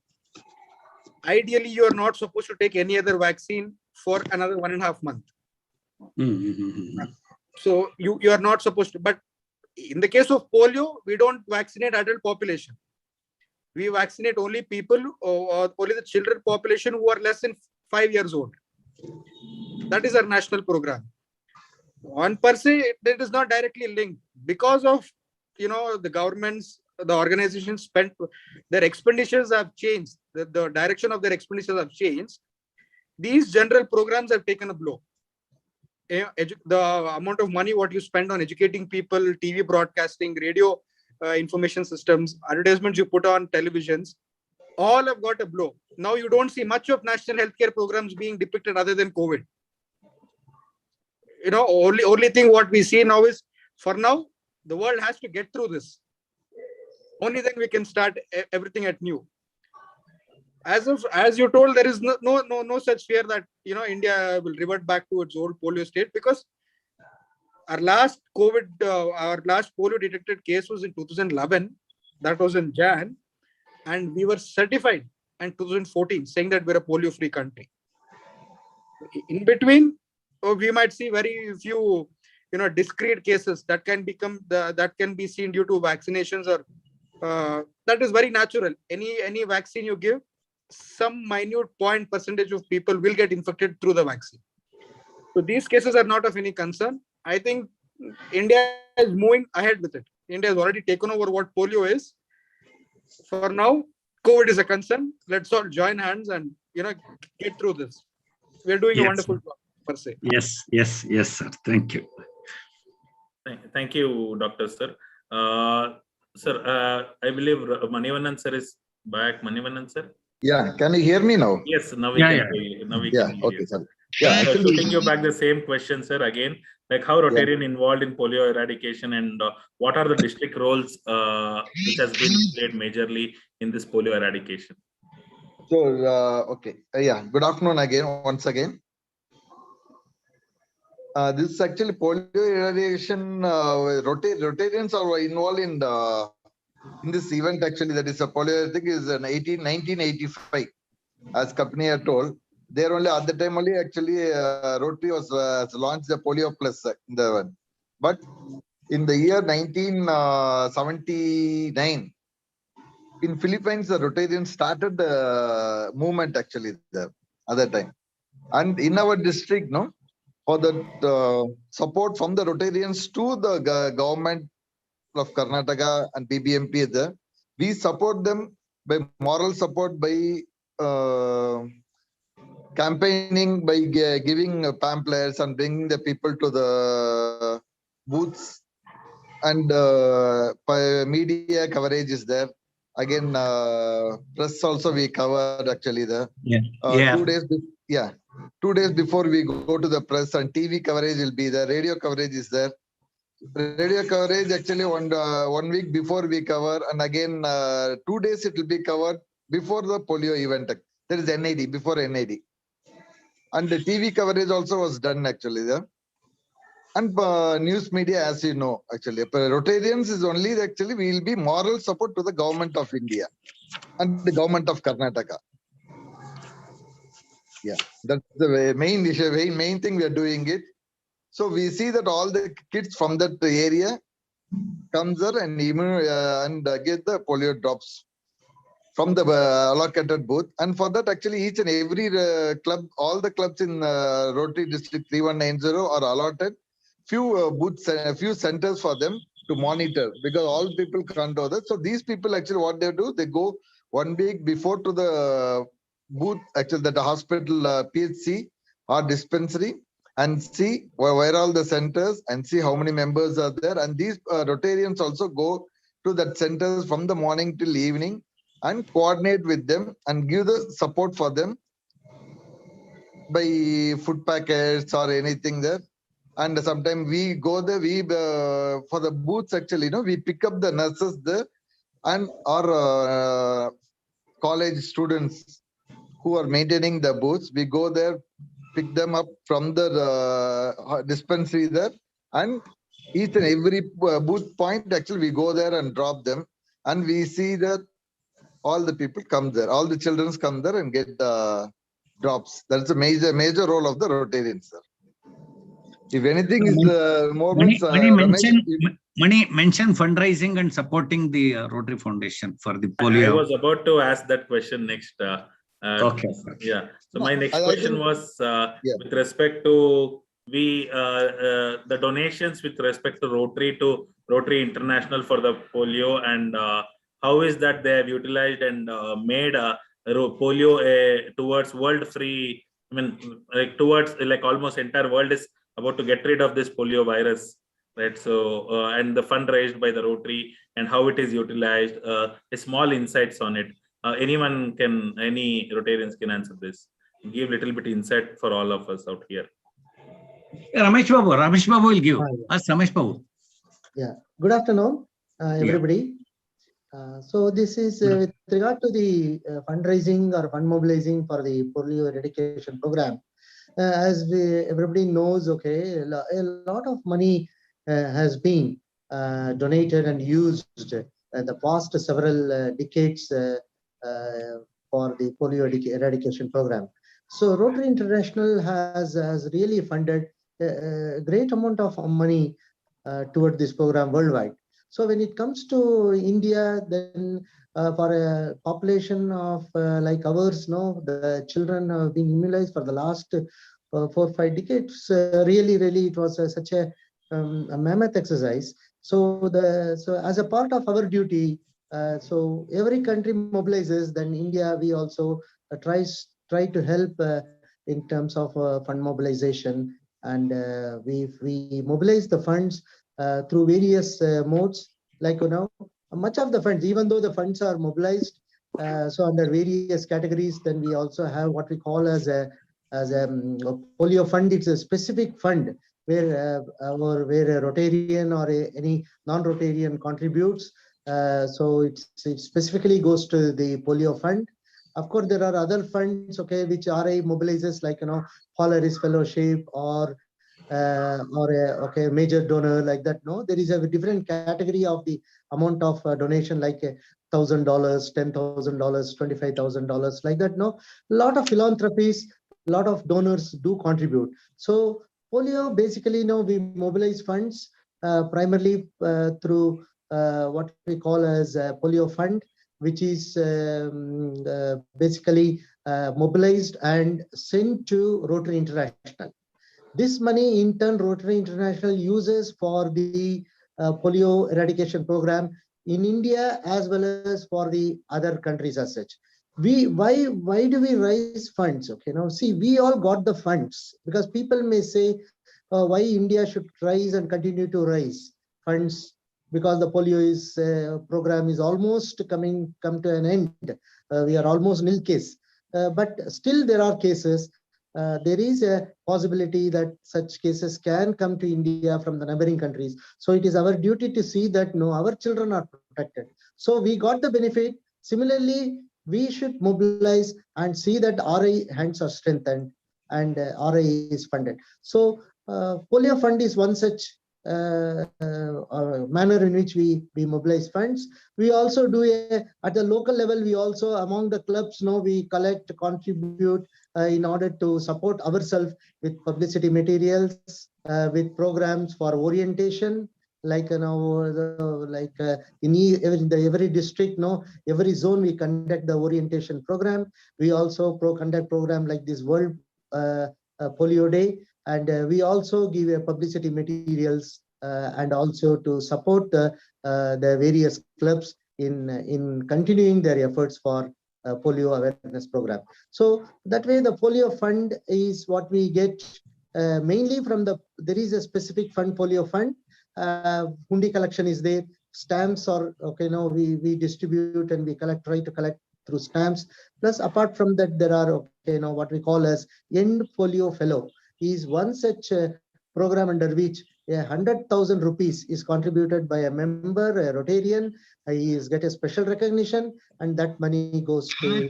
ideally you are not supposed to take any other vaccine for another 1.5 months. So you are not supposed to. But in the case of polio, we don't vaccinate adult population. We vaccinate only people, or only the children population who are less than 5 years old. That is our national program. On per se, that is not directly linked, because of the governments, the organizations spent, their expenditures have changed. The direction of their expenditures have changed. These general programs have taken a blow. The amount of money what you spend on educating people, TV broadcasting, radio information systems, advertisements you put on televisions, all have got a blow. Now you don't see much of national healthcare programs being depicted other than COVID. Only thing what we see now is, for now, the world has to get through this. Only then we can start everything at new. As you told, there is no such fear that India will revert back to its old polio state, because our last polio detected case was in 2011. That was in Jan, and we were certified in 2014, saying that we're a polio-free country. In between, we might see very few, discrete cases that can be seen due to vaccinations, or that is very natural. Any vaccine you give, some minute percentage of people will get infected through the vaccine. So these cases are not of any concern. I think India is moving ahead with it. India has already taken over what polio is. For now, COVID is a concern. Let's all join hands and get through this. We're doing a wonderful job, per se. Yes, sir. Thank you. Thank you, Dr. Sir. Sir, I believe Manivannan sir is back. Manivannan sir? Yeah, can you hear me now? Yes, now we can hear you. Now we can hear okay, you. sir. Yeah, So actually, shooting you back the same question, sir, again, like how Rotarian involved in polio eradication, and what are the district roles which has been played majorly in this polio eradication? so, okay. Yeah, good afternoon again, once again. This is actually polio eradication. Rotarians are involved in this event, actually. That is a polio, I think, is in 1985, as company had told. There only at the time only actually Rotary was launched the Polio Plus in the one. But in the year 1979, in Philippines, the Rotarians started the movement actually there at that time. And in our district, for the support from the Rotarians to the government of Karnataka and BBMP there, we support them by moral support, by campaigning, by giving pamphlets and bringing the people to the booths, and media coverage is there. Again, press also we covered actually there. 2 days. 2 days before we go to the press, and TV coverage will be there. Radio coverage is there. Radio coverage actually 1 week before we cover, and again 2 days it will be covered before the polio event. There is NID, before NID. And the TV coverage also was done actually there. And news media, as you know, actually, Rotarians is only actually we will be moral support to the government of India and the government of Karnataka. Yeah, that's the main issue, main thing we are doing it. So we see that all the kids from that area comes there and get the polio drops from the allocated booth. And for that, actually, each and every club, all the clubs in Rotary District 3190 are allotted few booths and a few centers for them to monitor, because all people can't do that. So these people actually what they do, they go 1 week before to the booth, actually that hospital, PHC or dispensary, and see where all the centers and see how many members are there. And these Rotarians also go to that centers from the morning till evening and coordinate with them and give the support for them by food packets or anything there. And sometimes we go there, we for the booths actually, we pick up the nurses there and our college students who are maintaining the booths. We go there, pick them up from the dispensary there, and each and every booth point actually we go there and drop them, and we see that all the people come there, all the children come there and get the drops. That's a major role of the Rotarians, sir. If anything is moments, Mani mention fundraising and supporting the Rotary Foundation for the polio. I was about to ask that question next. Okay. Yeah. So my next question was with respect to the donations with respect to Rotary International for the polio, and how is that they have utilized and made polio towards world free. I mean, like towards like almost entire world is about to get rid of this polio virus, right? So and the fund raised by the Rotary and how it is utilized, a small insights on it. Any Rotarians can answer this. Give little bit insight for all of us out here. Ramesh Babu will give. Ask Ramesh Babu. Yeah. Good afternoon, everybody. So this is with regard to the fundraising or fund mobilizing for the polio eradication program. As everybody knows, okay, a lot of money has been donated and used in the past several decades for the polio eradication program. So Rotary International has really funded a great amount of money toward this program worldwide. So when it comes to India, then for a population of like ours, the children have been immunized for the last 4 or 5 decades. Really, it was such a mammoth exercise. So as a part of our duty, so every country mobilizes. Then India, we also try to help in terms of fund mobilization, and we mobilize the funds through various modes. Like much of the funds, even though the funds are mobilized, so under various categories, then we also have what we call as a polio fund. It's a specific fund where a Rotarian or any non-Rotarian contributes. So it specifically goes to the polio fund. Of course, there are other funds, okay, which RA mobilizes, like Polaris Fellowship or a major donor like that. No, there is a different category of the amount of donation, like $1,000, $10,000, $25,000, like that. No, a lot of philanthropies, a lot of donors do contribute. So polio, basically, we mobilize funds primarily through what we call as a polio fund, which is basically mobilized and sent to Rotary International. This money, in turn, Rotary International uses for the polio eradication program in India as well as for the other countries as such. Why do we raise funds? Okay, now see, we all got the funds, because people may say why India should rise and continue to raise funds, because the polio program is almost come to an end. We are almost nil case, but still there are cases. There is a possibility that such cases can come to India from the neighboring countries. So it is our duty to see that our children are protected. So we got the benefit. Similarly, we should mobilize and see that RA hands are strengthened and RA is funded. So Polio Fund is one such manner in which we mobilize funds. We also do at the local level, we also among the clubs, we collect, contribute in order to support ourselves with publicity materials, with programs for orientation, like in every district, every zone we conduct the orientation program. We also conduct program like this World Polio Day, and we also give publicity materials and also to support the various clubs in continuing their efforts for polio awareness program. So that way the polio fund is what we get mainly from there is a specific fund, polio fund. Hundi collection is there. Stamps are we distribute and we try to collect through stamps. Plus, apart from that, there are what we call as End Polio Fellow. Is one such program under which 100,000 rupees is contributed by a member, a Rotarian. He is get a special recognition, and that money goes to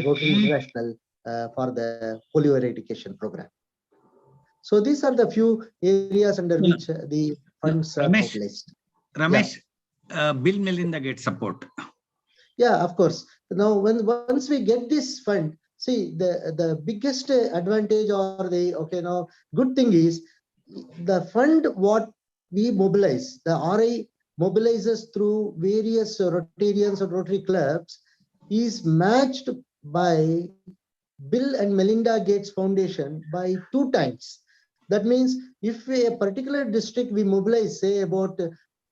Rotary International for the polio eradication program. So these are the few areas under which the funds are mobilized. Ramesh, Bill Melinda gets support. Yeah, of course. Now, once we get this fund, see the biggest advantage or the good thing is the fund what we mobilize, the RI mobilizes through various Rotarians or Rotary clubs is matched by Bill and Melinda Gates Foundation by 2 times. That means if a particular district we mobilize, say about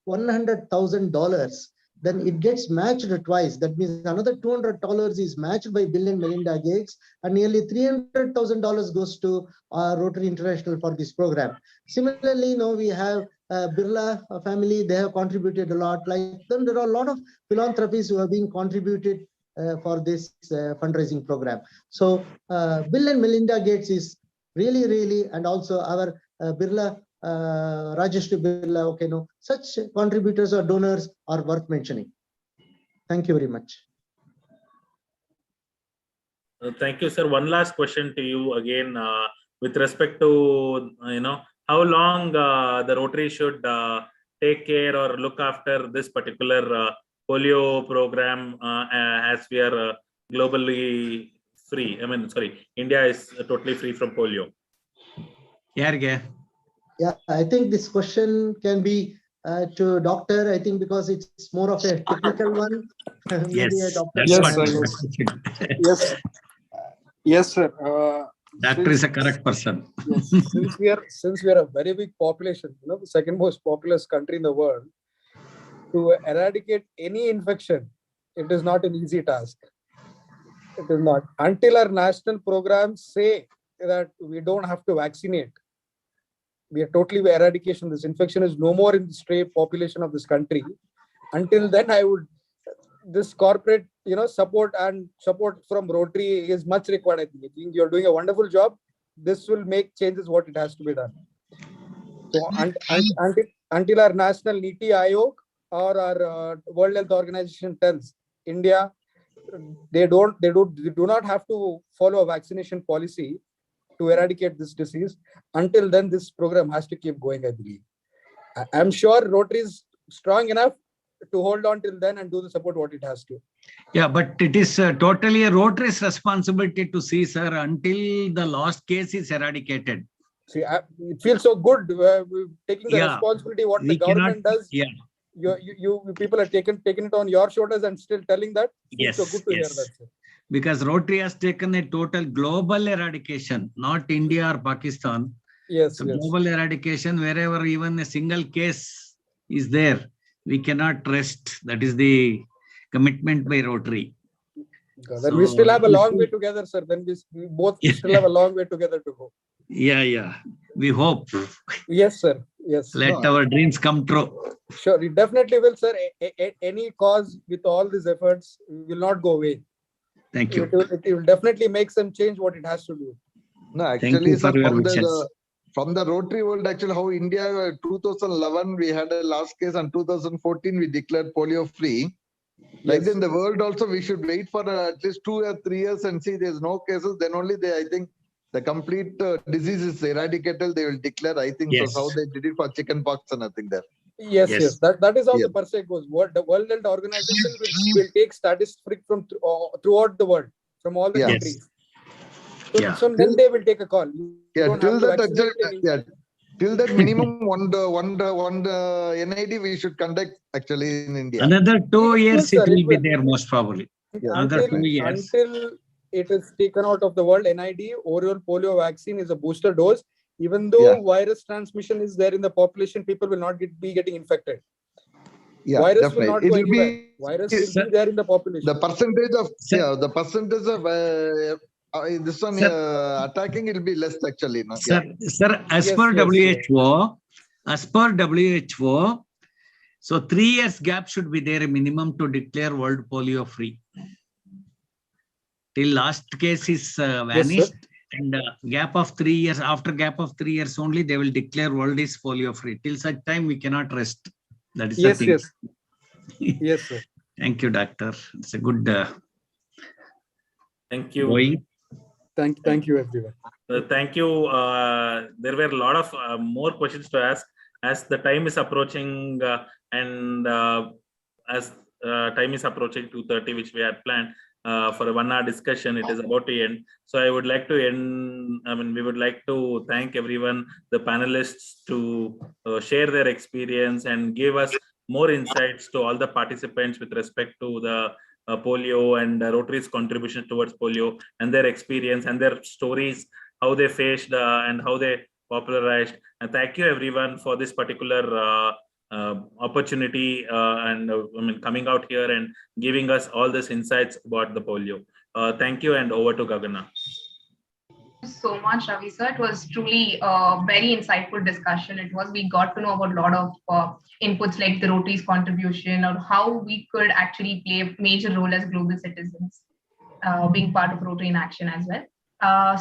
$100,000, then it gets matched twice. That means another $200 is matched by Bill and Melinda Gates, and nearly $300,000 goes to Rotary International for this program. Similarly, we have Birla family, they have contributed a lot. Like then there are a lot of philanthropies who have been contributed for this fundraising program. So Bill and Melinda Gates is really, and also our Birla, Rajeshri Birla, such contributors or donors are worth mentioning. Thank you very much. Thank you, sir. One last question to you again, with respect to, how long the Rotary should take care or look after this particular polio program as we are globally free. India is totally free from polio. Yeah, I think this question can be to doctor, I think, because it's more of a technical one. Maybe a doctor. Yes, sir. Doctor is a correct person. Yes, since we are a very big population, the second most populous country in the world, to eradicate any infection, it is not an easy task. It is not. Until our national programs say that we don't have to vaccinate, we are totally eradication. This infection is no more in the stray population of this country. Until then, this corporate, support from Rotary is much required. I think you're doing a wonderful job. This will make changes what it has to be done. So until our national Niti Aayog or our World Health Organization tells India, they do not have to follow a vaccination policy to eradicate this disease. Until then, this program has to keep going, I believe. I'm sure Rotary is strong enough to hold on till then and do the support what it has to. Yeah, but it is totally a Rotary's responsibility to see, sir, until the last case is eradicated. See, it feels so good taking the responsibility what the government does. Yeah. You people are taken it on your shoulders and still telling that. Yes, so good to hear that, sir. Because Rotary has taken a total global eradication, not India or Pakistan. Yes, so global eradication, wherever even a single case is there, we cannot rest. That is the commitment by Rotary. Then we still have a long way together, sir. Then we both still have a long way together to go. Yeah. We hope. Yes, sir. Yes. Let our dreams come true. Sure, it definitely will, sir. Any cause with all these efforts will not go away. Thank you. It will definitely make some change what it has to do. No, actually, sir, from the Rotary world, actually, how India 2011 we had a last case, and 2014 we declared polio free. Like in the world also, we should wait for at least 2 or 3 years and see there's no cases. Then only I think the complete disease is eradicated, they will declare. I think so. Yes. How they did it for chickenpox and nothing there. Yes, Yes. yes. That is how Yeah. the per se goes. What the World Health Organization will take statistics from throughout the world, from all the Yeah. countries. So, Yeah. so then they will take a call. You Yeah, don't till have to that, vaccinate any- yeah, till that minimum one NID we should conduct actually in India. Another 2 It will, years sir, it it will be will. there most probably. Yeah. Another 2 years. Until it is taken out of the world, NID, oral polio vaccine is a booster dose. Even though virus transmission is there in the population, people will not be getting infected. Yeah, Virus will definitely. not It go will anywhere. be Virus will be there in the population. the percentage of Sir. the percentage of this one attacking it will be less actually. No? Sir, as Yes, per yes, WHO, so 3 years gap should be there a minimum to declare world polio free. Till last case is vanished, and gap of 3 years, after gap of 3 years only, they will declare world is polio free. Till such time, we cannot rest. That is the thing. Yes. Yes, sir. Thank you, doctor. It's a good Thank you. going. Thank you, everyone. Thank you. There were a lot of more questions to ask as the time is approaching, and as time is approaching 2:30, which we had planned for a 1 hour discussion. It is about to end. So I would like to end. I mean, we would like to thank everyone, the panelists, to share their experience and give us more insights to all the participants with respect to the polio and Rotary's contribution towards polio and their experience and their stories, how they faced and how they popularized. And thank you everyone for this particular opportunity and I mean, coming out here and giving us all these insights about the polio. Thank you, and over to Gagana. So much, Ravi sir. It was truly a very insightful discussion. We got to know about a lot of inputs like the Rotary's contribution or how we could actually play a major role as global citizens, being part of Rotary in action as well.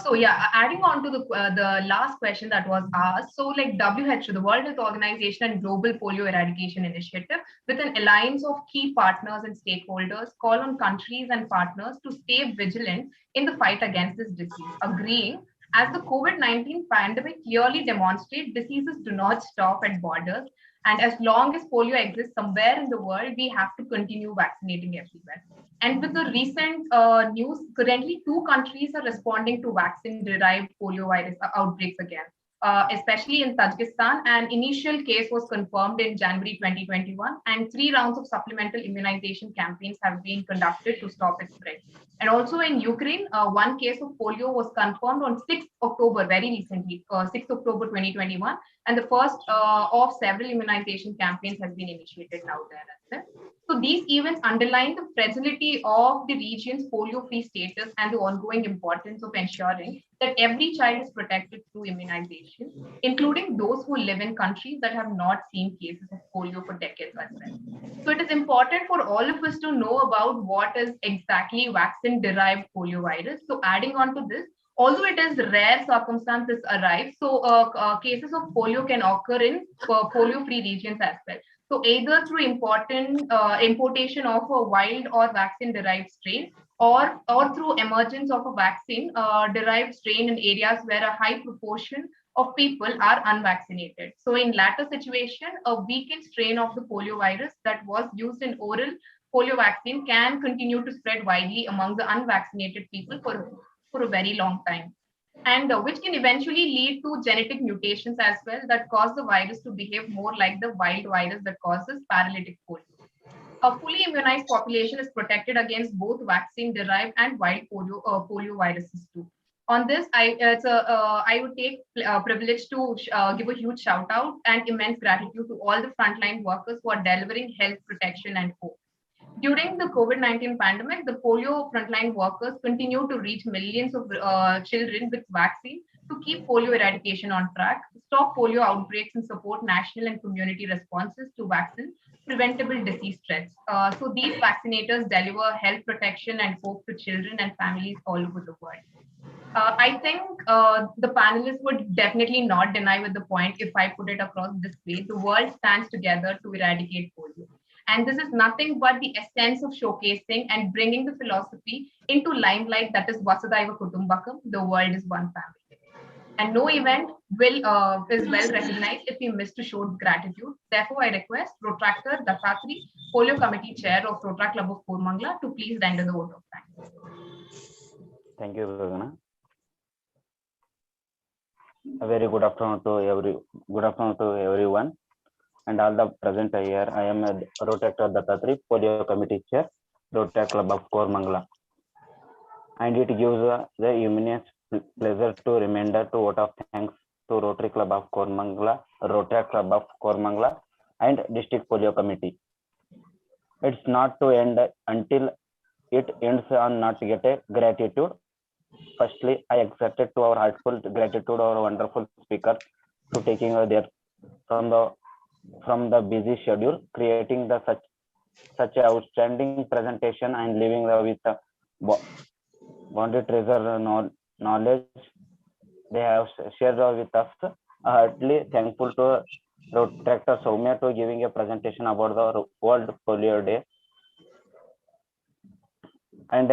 So yeah, adding on to the last question that was asked. So like WHO, the World Health Organization and Global Polio Eradication Initiative, with an alliance of key partners and stakeholders, call on countries and partners to stay vigilant in the fight against this disease, agreeing as the COVID-19 pandemic clearly demonstrates diseases do not stop at borders. And as long as polio exists somewhere in the world, we have to continue vaccinating everywhere. And with the recent news, currently 2 countries are responding to vaccine-derived polio virus outbreaks again, especially in Tajikistan. An initial case was confirmed in January 2021, and 3 rounds of supplemental immunization campaigns have been conducted to stop its spread. And also in Ukraine, 1 case of polio was confirmed on 6th October, very recently, 6th October 2021, and the first of several immunization campaigns has been initiated now there as well. So these events underline the fragility of the region's polio-free status and the ongoing importance of ensuring that every child is protected through immunization, including those who live in countries that have not seen cases of polio for decades as well. So it is important for all of us to know about what is exactly vaccine-derived polio virus. So adding on to this, although it is rare circumstances arise, so cases of polio can occur in polio-free regions as well. So either through importation of a wild or vaccine-derived strain, or through emergence of a vaccine-derived strain in areas where a high proportion of people are unvaccinated. So in latter situation, a weakened strain of the polio virus that was used in oral polio vaccine can continue to spread widely among the unvaccinated people for a very long time, and which can eventually lead to genetic mutations as well that cause the virus to behave more like the wild virus that causes paralytic polio. A fully immunized population is protected against both vaccine-derived and wild polio viruses too. On this, I would take privilege to give a huge shout out and immense gratitude to all the frontline workers who are delivering health protection and hope. During the COVID-19 pandemic, the polio frontline workers continue to reach millions of children with vaccine to keep polio eradication on track, stop polio outbreaks, and support national and community responses to vaccine preventable disease threats. So these vaccinators deliver health protection and hope to children and families all over the world. I think the panelists would definitely not deny with the point if I put it across this way. The world stands together to eradicate polio. And this is nothing but the essence of showcasing and bringing the philosophy into limelight, that is Vasudhaiva Kutumbakam, the world is one family. And no event is well recognized if we miss to show gratitude. Therefore, I request Protractor Dattatri, Polio Committee Chair of Rotary Club of Kormangla, to please render the vote of thanks. Thank you, Gagana. A very good afternoon to everyone and all the present here. I am a Rotator Dattatri, Polio Committee Chair, Rotary Club of Kormangla. And it gives the immense pleasure to remember to vote of thanks to Rotary Club of Kormangla, Rotary Club of Kormangla, and District Polio Committee. It's not to end until it ends on not to get a gratitude. Firstly, I accepted to our heartful gratitude to our wonderful speakers to taking their from the busy schedule, creating the such outstanding presentation and leaving with the bonded treasure knowledge they have shared with us. Heartily thankful to Director Soumya to giving a presentation about the World Polio Day. And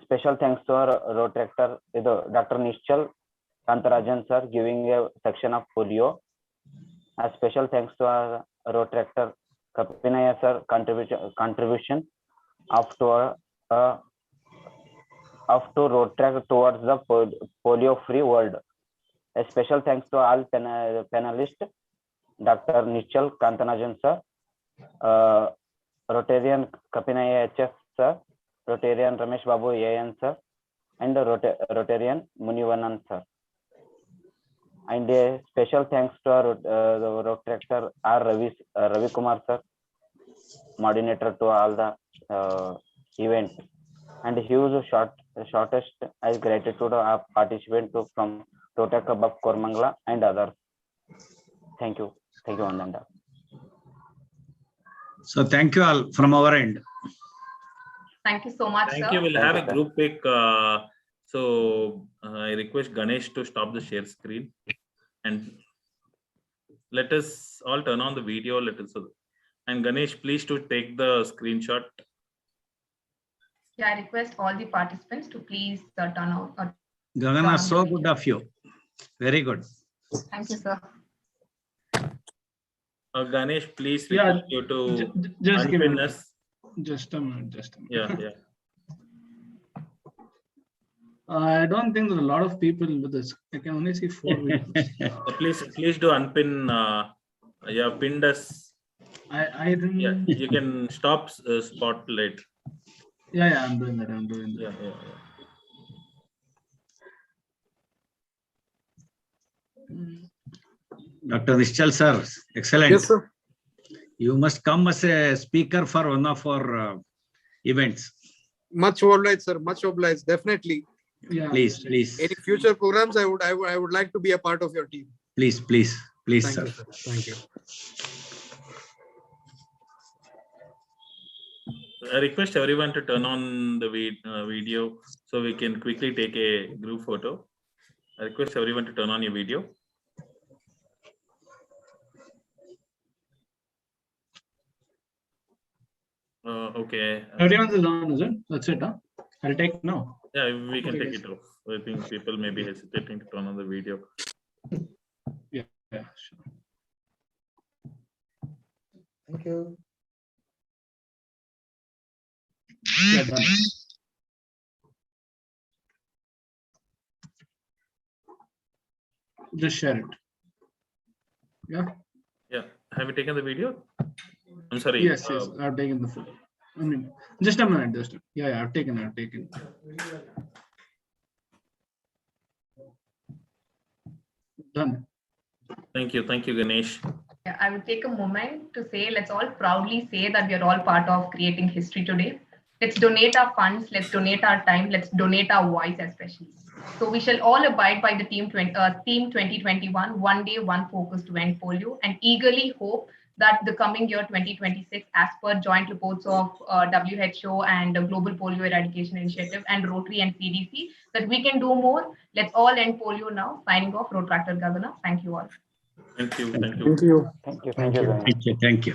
special thanks to our road director, Dr. Nishchal Kantarajan sir, giving a section of polio. A special thanks to our road director Kapinaya sir contribution of to road track towards the polio-free world. A special thanks to all panelists, Dr. Nishchal Kantarajan sir, Rotarian Kapinaya HS sir, Rotarian Ramesh Babu AN sir, and Rotarian Munivanan sir. And a special thanks to our road director R. Ravi Kumar sir, coordinator to all the event. And huge shortest as gratitude to our participants from Rotary Club of Kormangla and others. Thank you. Thank you, Ananda. So thank you all from our end. Thank you so much, Thank sir. you. We'll Thank have you, a sir. group pic. So I request Ganesh to stop the share screen and let us all turn on the video. And Ganesh, please to take the screenshot. Yeah, I request all the participants to please turn on. Gagana, so good of you. Very good. Thank you, sir. Ganesh, please Yeah, request you to just give unpin me us. just a minute. Yeah. I don't think there's a lot of people with this. I can only see 4 videos. Please do unpin. You have pinned us. I didn't. Yeah, you can stop spotlight. Yeah, I'm doing that. Yeah. Dr. Nishchal sir, excellent. Yes, sir. You must come as a speaker for one of our events. Much obliged, sir. Much obliged. Definitely. Yeah, Please. Any future programs, I would like to be a part of your team. Please, Thank sir. you, sir. Thank you. I request everyone to turn on the video so we can quickly take a group photo. I request everyone to turn on your video. Okay. Everyone's is on, is it? That's it, huh? I'll take now. Yeah, we can Okay, take yes. it off. I think people may be hesitating to turn on the video. Yeah, sure. Thank you. Yeah, done. Just share it. Yeah. Yeah. Have you taken the video? I'm sorry. Yes, I've taken the photo. I mean, just a minute. Yeah, I've taken. Done. Thank you, Ganesh. Yeah, I would take a moment to say, let's all proudly say that we are all part of creating history today. Let's donate our funds, let's donate our time, let's donate our voice especially. So we shall all abide by the theme 2021, one day, one focus to end polio, and eagerly hope that the coming year 2026, as per joint reports of WHO and the Global Polio Eradication Initiative and Rotary and CDC, that we can do more. Let's all end polio now. Signing off, Rotractor Gagana. Thank you all. Thank you. Thank you. Thank you. Thank you.